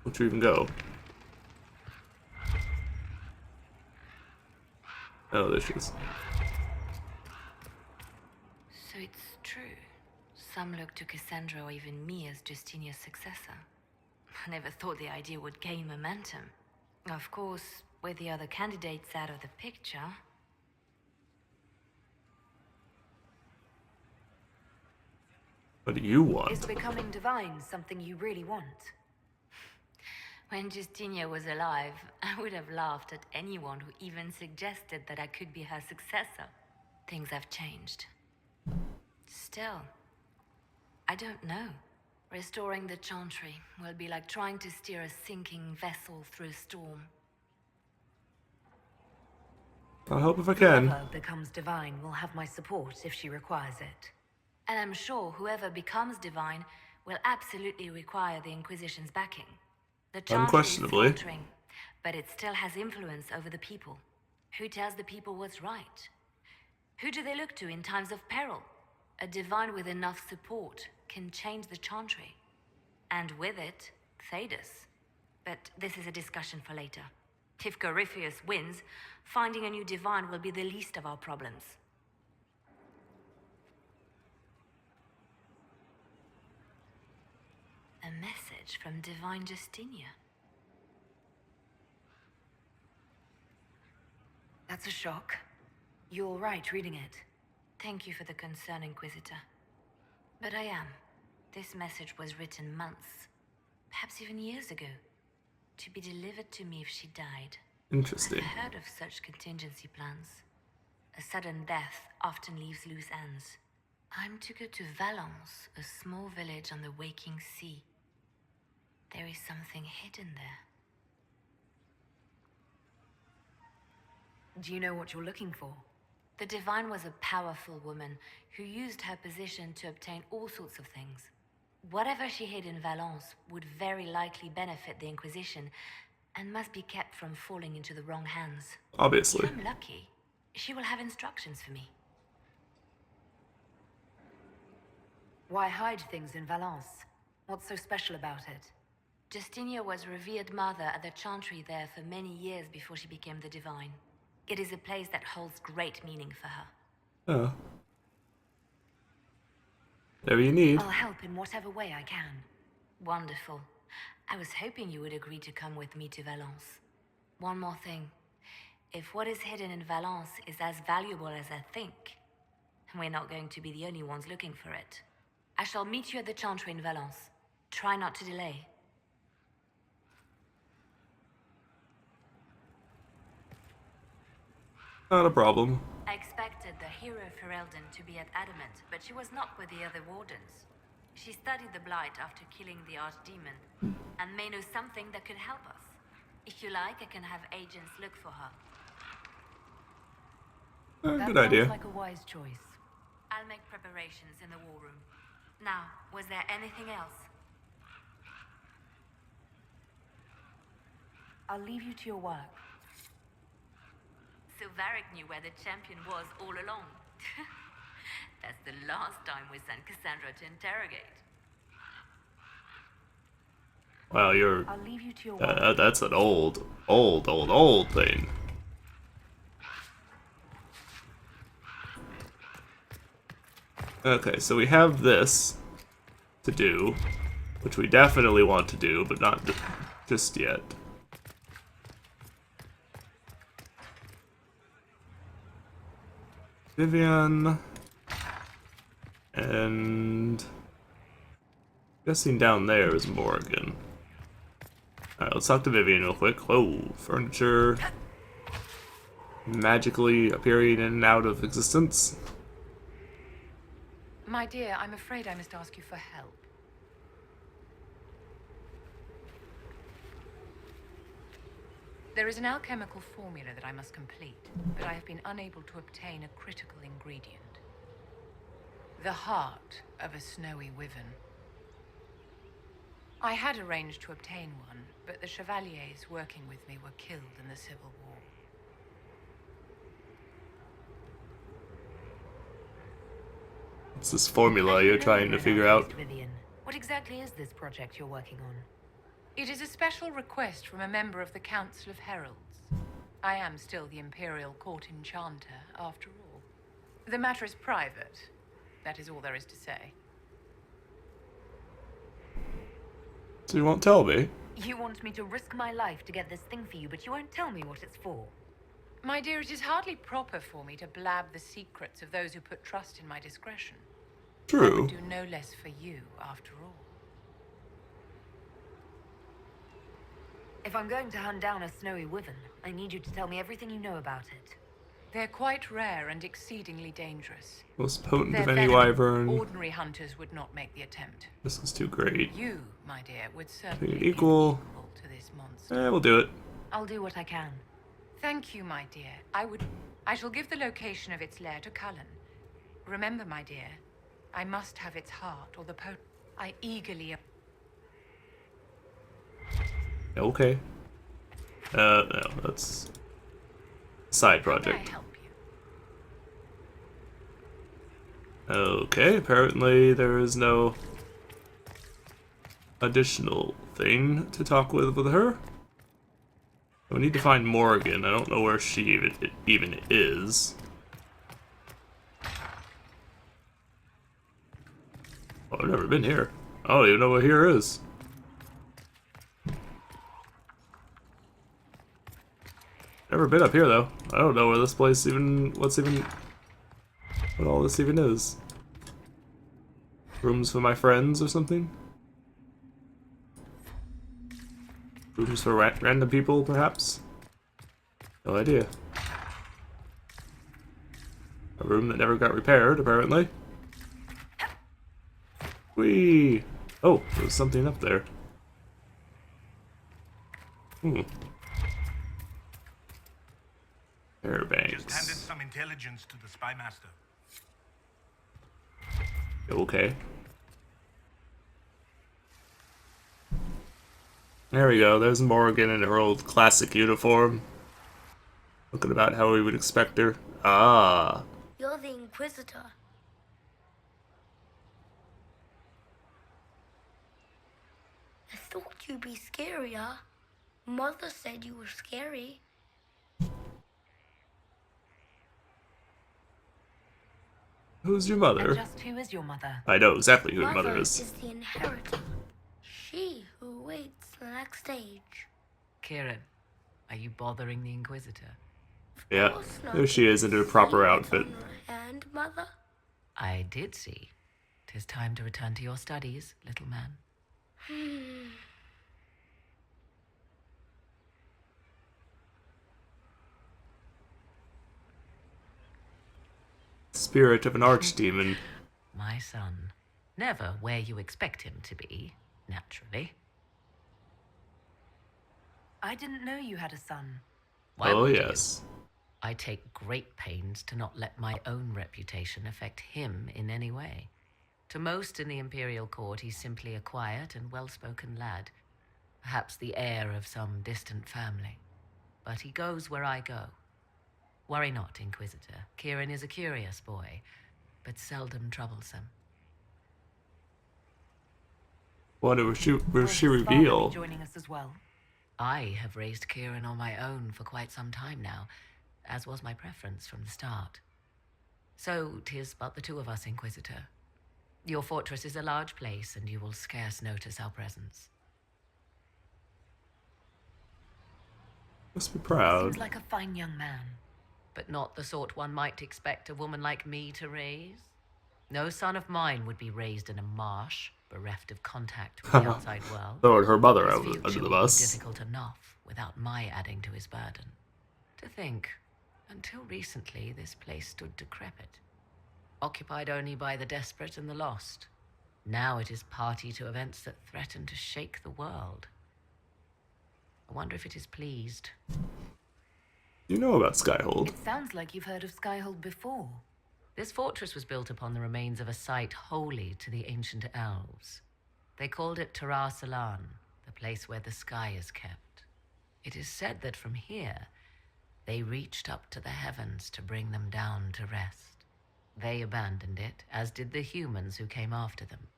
Where'd you even go? Oh, there she is. So it's true. Some look to Cassandra or even me as Justinia's successor. I never thought the idea would gain momentum. Of course, with the other candidates out of the picture... What do you want? Is becoming divine something you really want? When Justinia was alive, I would have laughed at anyone who even suggested that I could be her successor. Things have changed. Still, I don't know. Restoring the Chantry will be like trying to steer a sinking vessel through a storm. I'll help if I can. Whoever becomes divine will have my support if she requires it. And I'm sure whoever becomes divine will absolutely require the Inquisition's backing. The Chantry Unquestionably. is faltering, but it still has influence over the people. Who tells the people what's right? Who do they look to in times of peril? A divine with enough support can change the Chantry. And with it, Thedas. But this is a discussion for later. If Corypheus wins, finding a new divine will be the least of our problems. A message from Divine Justinia. That's a shock. You're right reading it. Thank you for the concern, Inquisitor. But I am. This message was written months, perhaps even years ago, to be delivered to me if she died. Interesting. I've heard of such contingency plans. A sudden death often leaves loose ends. I'm to go to Valence, a small village on the waking sea. There is something hidden there. Do you know what you're looking for? The Divine was a powerful woman who used her position to obtain all sorts of things. Whatever she hid in Valence would very likely benefit the Inquisition and must be kept from falling into the wrong hands. Obviously. If I'm lucky, she will have instructions for me. Why hide things in Valence? What's so special about it? Justinia was revered mother at the chantry there for many years before she became the Divine. It is a place that holds great meaning for her. Oh. Whatever you need. I'll help in whatever way I can. Wonderful. I was hoping you would agree to come with me to Valence. One more thing. If what is hidden in Valence is as valuable as I think, we're not going to be the only ones looking for it. I shall meet you at the chantry in Valence. Try not to delay. Not a problem. I expected the hero Ferelden to be at Adamant, but she was not with the other wardens. She studied the Blight after killing the Archdemon, and may know something that could help us. If you like, I can have agents look for her. Good idea. Sounds like a wise choice. I'll make preparations in the war room. Now, was there anything else? I'll leave you to your work. So Varric knew where the champion was all along. That's the last time we sent Cassandra to interrogate. Wow, you're... I'll leave you to your work. That's an old thing. Okay, so we have this to do, which we definitely want to do, but not just yet. Vivian, and guessing down there is Morgan. Alright, let's talk to Vivian real quick. Whoa, furniture magically appearing in and out of existence. My dear, I'm afraid I must ask you for help. There is an alchemical formula that I must complete, but I have been unable to obtain a critical ingredient. The heart of a snowy wyvern. I had arranged to obtain one, but the chevaliers working with me were killed in the Civil War. What's this formula you're trying to figure out? Vivian, what exactly is this project you're working on? It is a special request from a member of the Council of Heralds. I am still the Imperial Court Enchanter, after all. The matter is private. That is all there is to say. So you won't tell me? You want me to risk my life to get this thing for you, but you won't tell me what it's for. My dear, it is hardly proper for me to blab the secrets of those who put trust in my discretion. True. I would do no less for you, after all. If I'm going to hunt down a snowy wyvern, I need you to tell me everything you know about it. They're quite rare and exceedingly dangerous. Most potent They're of any venom. wyvern. Ordinary hunters would not make the attempt. This is too great. You, my dear, would Take certainly it be equal. equal to this monster. We'll do it. I'll do what I can. Thank you, my dear. I shall give the location of its lair to Cullen. Remember, my dear, I must have its heart, or the I eagerly... Okay. No, that's side project. How may I help you? Okay, apparently there is no additional thing to talk with her. We need to find Morgan. I don't know where she even is. Oh, I've never been here. I don't even know what here is. Never been up here though. I don't know where this place even, what all this even is. Rooms for my friends or something? Rooms for random people, perhaps? No idea. A room that never got repaired, apparently. Whee! Oh, there's something up there. Airbanks. Just handed some intelligence to the spy master. Okay. There we go. There's Morgan in her old classic uniform. Looking about how we would expect her. Ah. You're the Inquisitor. I thought you'd be scarier. Mother said you were scary. Who's your mother? And just who is your mother? I know exactly who your mother Mother is. is the inheritor. She who awaits the next stage. Kieran, are you bothering the Inquisitor? Yeah, there she is in her proper outfit. And Mother? I did see. 'Tis time to return to your studies, little man. Spirit of an archdemon. My son. Never where you expect him to be, naturally. I didn't know you had a son. Why Oh, would yes. you? I take great pains to not let my own reputation affect him in any way. To most in the Imperial Court, he's simply a quiet and well-spoken lad. Perhaps the heir of some distant family. But he goes where I go. Worry not, Inquisitor. Kieran is a curious boy, but seldom troublesome. What will she Will his father reveal? be joining us as well? I have raised Kieran on my own for quite some time now, as was my preference from the start. So 'tis but the two of us, Inquisitor. Your fortress is a large place, and you will scarce notice our presence. Must be proud. Seems like a fine young man, but not the sort one might expect a woman like me to raise. No son of mine would be raised in a marsh, bereft of contact with the outside world. Throwing her mother His out future under the would be bus. difficult enough without my adding to his burden. To think, until recently, this place stood decrepit, occupied only by the desperate and the lost. Now it is party to events that threaten to shake the world. I wonder if it is pleased. You know about Skyhold. It sounds like you've heard of Skyhold before. This fortress was built upon the remains of a site holy to the ancient elves. They called it Tarar Salan, the place where the sky is kept. It is said that from here, they reached up to the heavens to bring them down to rest. They abandoned it, as did the humans who came after them.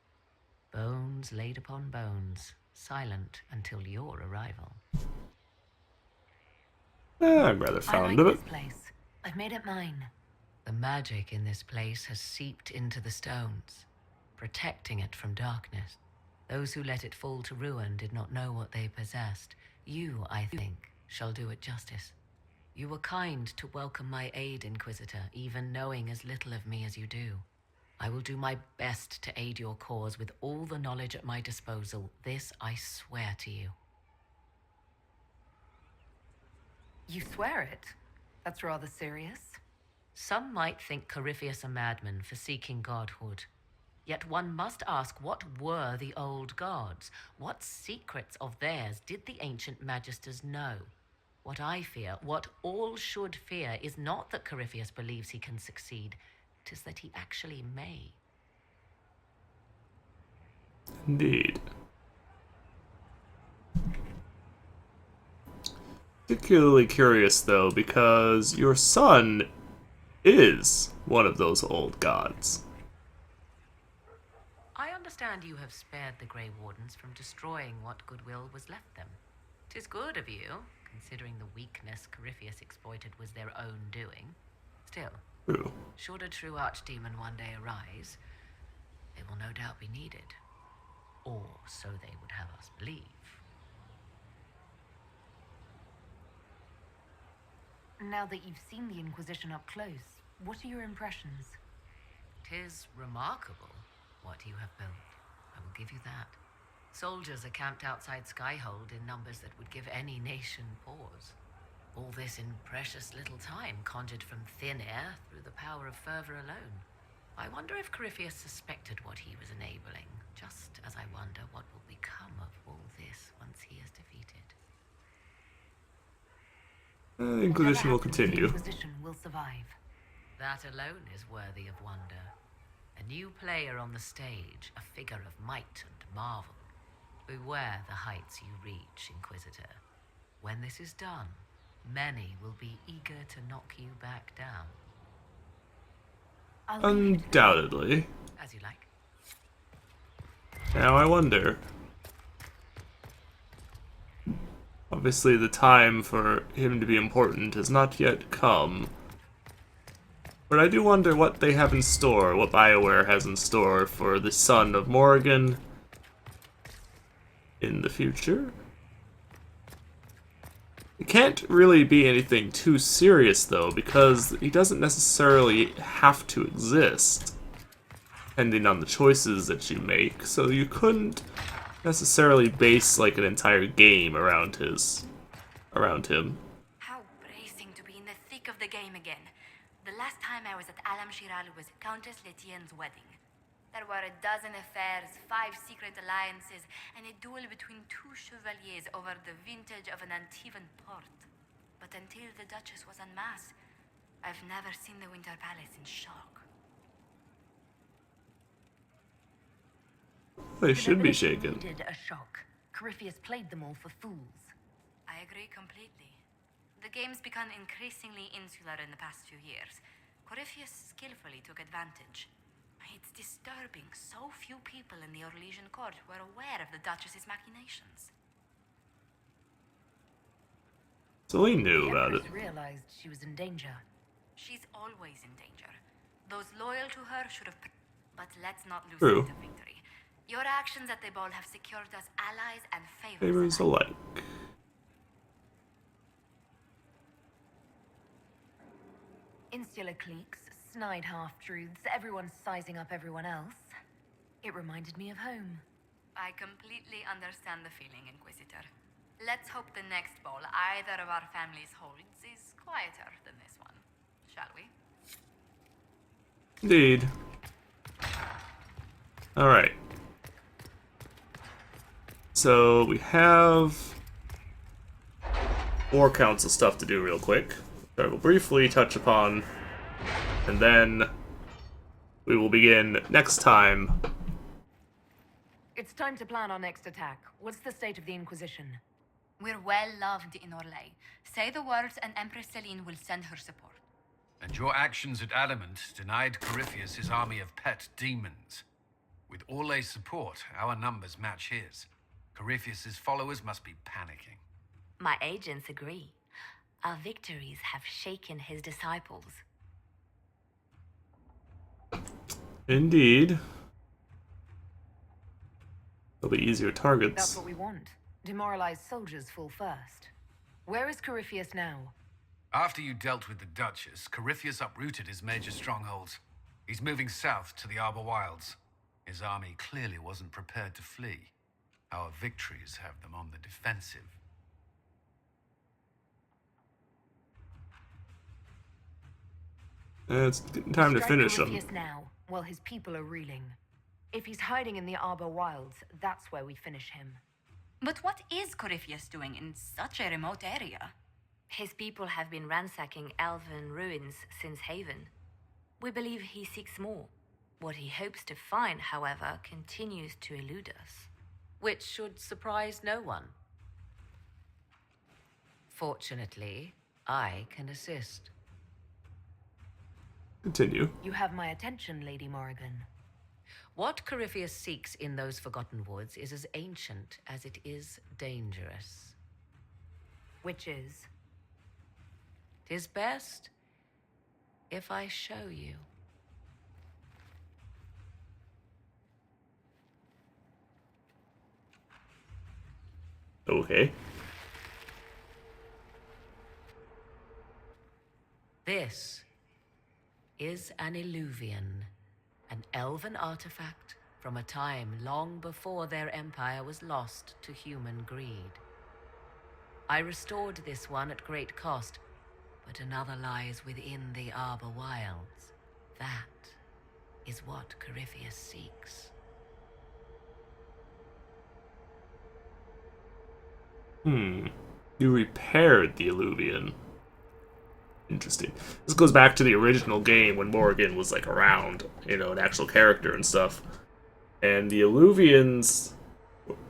Bones laid upon bones, silent until your arrival. I'm rather fond of it. This place. I've made it mine. The magic in this place has seeped into the stones, protecting it from darkness. Those who let it fall to ruin did not know what they possessed. You, I think, shall do it justice. You were kind to welcome my aid, Inquisitor, even knowing as little of me as you do. I will do my best to aid your cause with all the knowledge at my disposal. This I swear to you. You swear it? That's rather serious. Some might think Corypheus a madman for seeking godhood. Yet one must ask, what were the old gods? What secrets of theirs did the ancient magisters know? What I fear, what all should fear, is not that Corypheus believes he can succeed. 'Tis that he actually may. Indeed. Particularly curious, though, because your son is one of those old gods. I understand you have spared the Grey Wardens from destroying what goodwill was left them. 'Tis good of you, considering the weakness Corypheus exploited was their own doing. Still, True. should a true archdemon one day arise, they will no doubt be needed. Or so they would have us believe. Now that you've seen the Inquisition up close, what are your impressions? 'Tis remarkable what you have built. I will give you that. Soldiers are camped outside Skyhold in numbers that would give any nation pause. All this in precious little time, conjured from thin air through the power of fervor alone. I wonder if Corypheus suspected what he was enabling, just as I wonder what will become of all this once he is defeated. Inquisition will continue. Inquisition will survive. That alone is worthy of wonder. A new player on the stage, a figure of might and marvel. Beware the heights you reach, Inquisitor. When this is done, many will be eager to knock you back down. Undoubtedly. As you like. Now I wonder. Obviously the time for him to be important has not yet come. But I do wonder what they have in store, what BioWare has in store for the son of Morrigan in the future. It can't really be anything too serious though, because he doesn't necessarily have to exist, depending on the choices that you make, so you couldn't necessarily base like an entire game around him. How bracing to be in the thick of the game again. The last time I was at Alam Shiral was Countess Letienne's wedding. There were a dozen affairs, 5 secret alliances, and a duel between 2 chevaliers over the vintage of an Antivan port. But until the Duchess was unmasked, I've never seen the Winter Palace in shock. They should be shaken. Needed a shock. Corypheus played them all for fools. I agree completely. The game's become increasingly insular in the past few years. Corypheus skillfully took advantage. It's disturbing so few people in the Orlesian court were aware of the Duchess's machinations. Celine knew about it. Empress realized she was in danger. She's always in danger. Those loyal to her should have... But let's not lose True. sight of victory. Your actions at the ball have secured us allies and Favors alike. Insular cliques, snide half-truths, everyone sizing up everyone else. It reminded me of home. I completely understand the feeling, Inquisitor. Let's hope the next ball either of our families holds is quieter than this one, shall we? Indeed. Alright. So we have War Council stuff to do real quick. I will briefly touch upon, and then we will begin next time. It's time to plan our next attack. What's the state of the Inquisition? We're well loved in Orlais. Say the words and Empress Celine will send her support. And your actions at Adamant denied Corypheus his army of pet demons. With Orlais' support, our numbers match his. Corypheus's followers must be panicking. My agents agree. Our victories have shaken his disciples. Indeed. They'll be easier targets. That's what we want. Demoralized soldiers fall first. Where is Corypheus now? After you dealt with the Duchess, Corypheus uprooted his major strongholds. He's moving south to the Arbor Wilds. His army clearly wasn't prepared to flee. Our victories have them on the defensive. It's time to finish him. Corypheus now, while his people are reeling. If he's hiding in the Arbor Wilds, that's where we finish him. But what is Corypheus doing in such a remote area? His people have been ransacking elven ruins since Haven. We believe he seeks more. What he hopes to find, however, continues to elude us. Which should surprise no one. Fortunately, I can assist. Continue. You have my attention, Lady Morrigan. What Corypheus seeks in those Forgotten Woods is as ancient as it is dangerous. Which is? 'Tis best if I show you. Okay. This is an Illuvian, an elven artifact from a time long before their empire was lost to human greed. I restored this one at great cost, but another lies within the Arbor Wilds. That is what Corypheus seeks. You repaired the Illuvian. Interesting. This goes back to the original game when Morrigan was like around, you know, an actual character and stuff. And the Illuvians,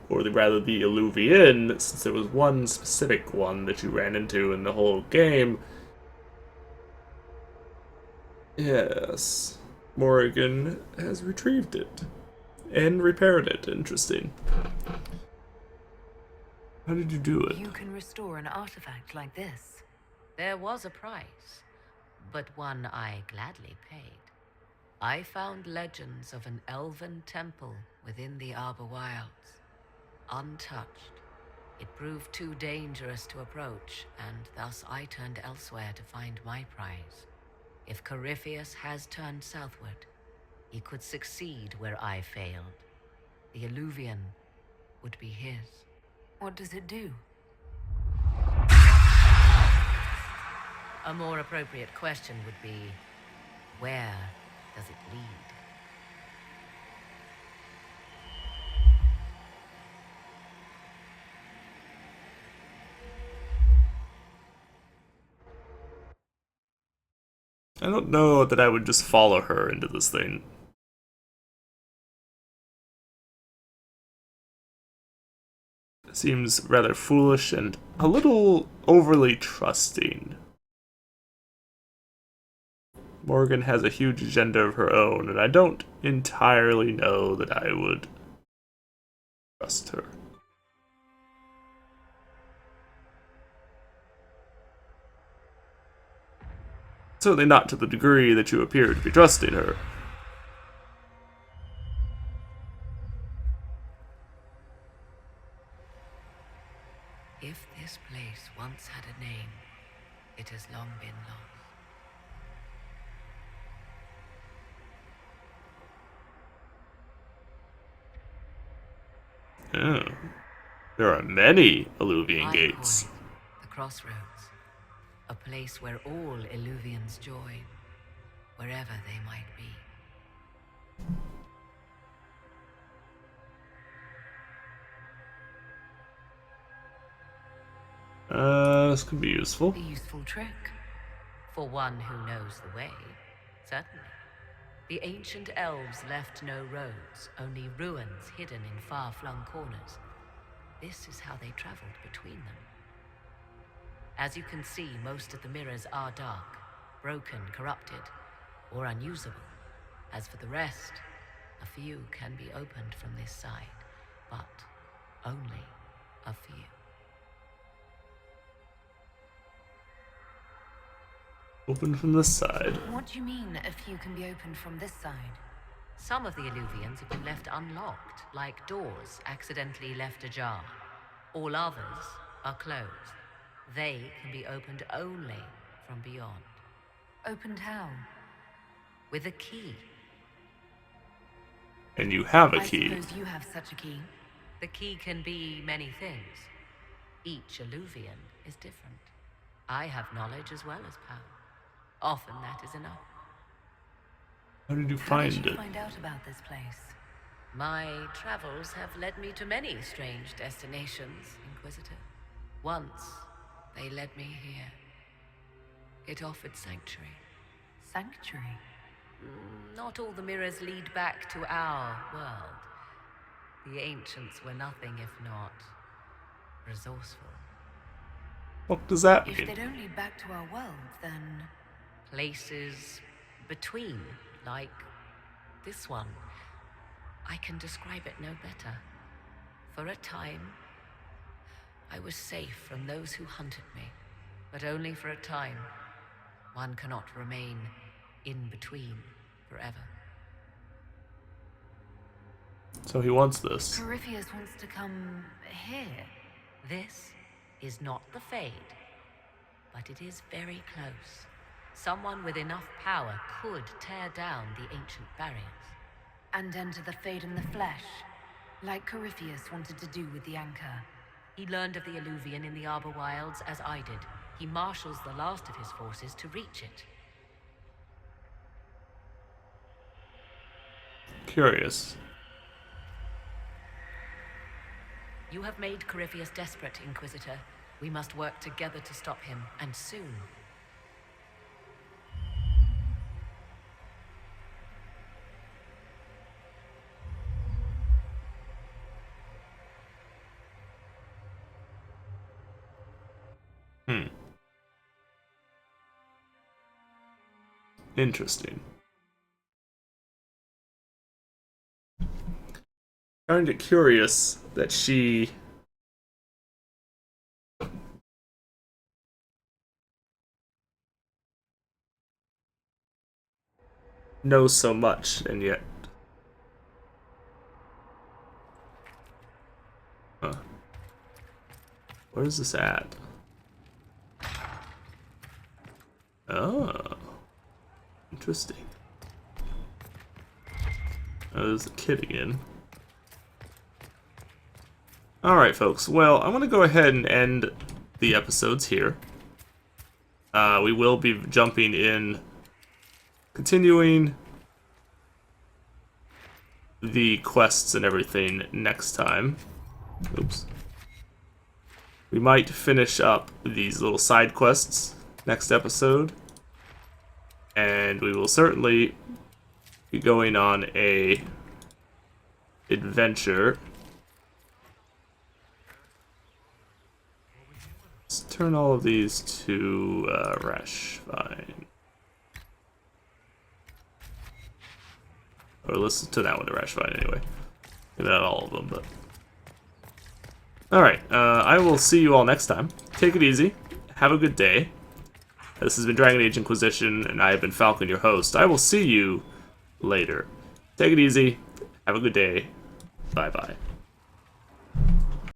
or rather the Illuvian, since there was one specific one that you ran into in the whole game. Yes, Morrigan has retrieved it and repaired it. Interesting. How did you do it? You can restore an artifact like this. There was a price, but one I gladly paid. I found legends of an elven temple within the Arbor Wilds. Untouched. It proved too dangerous to approach, and thus I turned elsewhere to find my prize. If Corypheus has turned southward, he could succeed where I failed. The Illuvian would be his. What does it do? A more appropriate question would be, where does it lead? I don't know that I would just follow her into this thing. Seems rather foolish and a little overly trusting. Morgan has a huge agenda of her own, and I don't entirely know that I would trust her. Certainly not to the degree that you appear to be trusting her. If this place once had a name, it has long been lost. Oh. There are many Illuvian gates. The crossroads. A place where all Illuvians join, wherever they might be. This could be useful. A useful trick. For one who knows the way, certainly. The ancient elves left no roads, only ruins hidden in far-flung corners. This is how they traveled between them. As you can see, most of the mirrors are dark, broken, corrupted, or unusable. As for the rest, a few can be opened from this side, but only a few. Open from this side. What do you mean, a few can be opened from this side? Some of the Illuvians have been left unlocked, like doors accidentally left ajar. All others are closed. They can be opened only from beyond. Opened how? With a key. And you have a key. I suppose you have such a key. The key can be many things. Each Illuvian is different. I have knowledge as well as power. Often that is enough. How did you find it? How did you find out about this place? My travels have led me to many strange destinations, Inquisitor. Once, they led me here. It offered sanctuary. Sanctuary? Not all the mirrors lead back to our world. The ancients were nothing if not resourceful. What does that mean? If they don't lead back to our world, then places between, like this one. I can describe it no better. For a time, I was safe from those who hunted me, but only for a time. One cannot remain in between forever. So he wants this. Corypheus wants to come here. This is not the Fade, but it is very close. Someone with enough power could tear down the ancient barriers. And enter the Fade in the flesh, like Corypheus wanted to do with the Anchor. He learned of the Alluvion in the Arbor Wilds as I did. He marshals the last of his forces to reach it. Curious. You have made Corypheus desperate, Inquisitor. We must work together to stop him, and soon. Interesting. I find it curious that she knows so much, and yet... Huh. Where is this at? Oh. Interesting. Oh, there's a kid again. Alright, folks. Well, I'm going to go ahead and end the episodes here. We will be jumping in, continuing the quests and everything next time. Oops. We might finish up these little side quests next episode. And we will certainly be going on a adventure. Let's turn all of these to Rashvine. Or let's turn that one to Rashvine anyway. Maybe not all of them, but... Alright, I will see you all next time. Take it easy. Have a good day. This has been Dragon Age Inquisition, and I have been Falcon, your host. I will see you later. Take it easy. Have a good day. Bye-bye.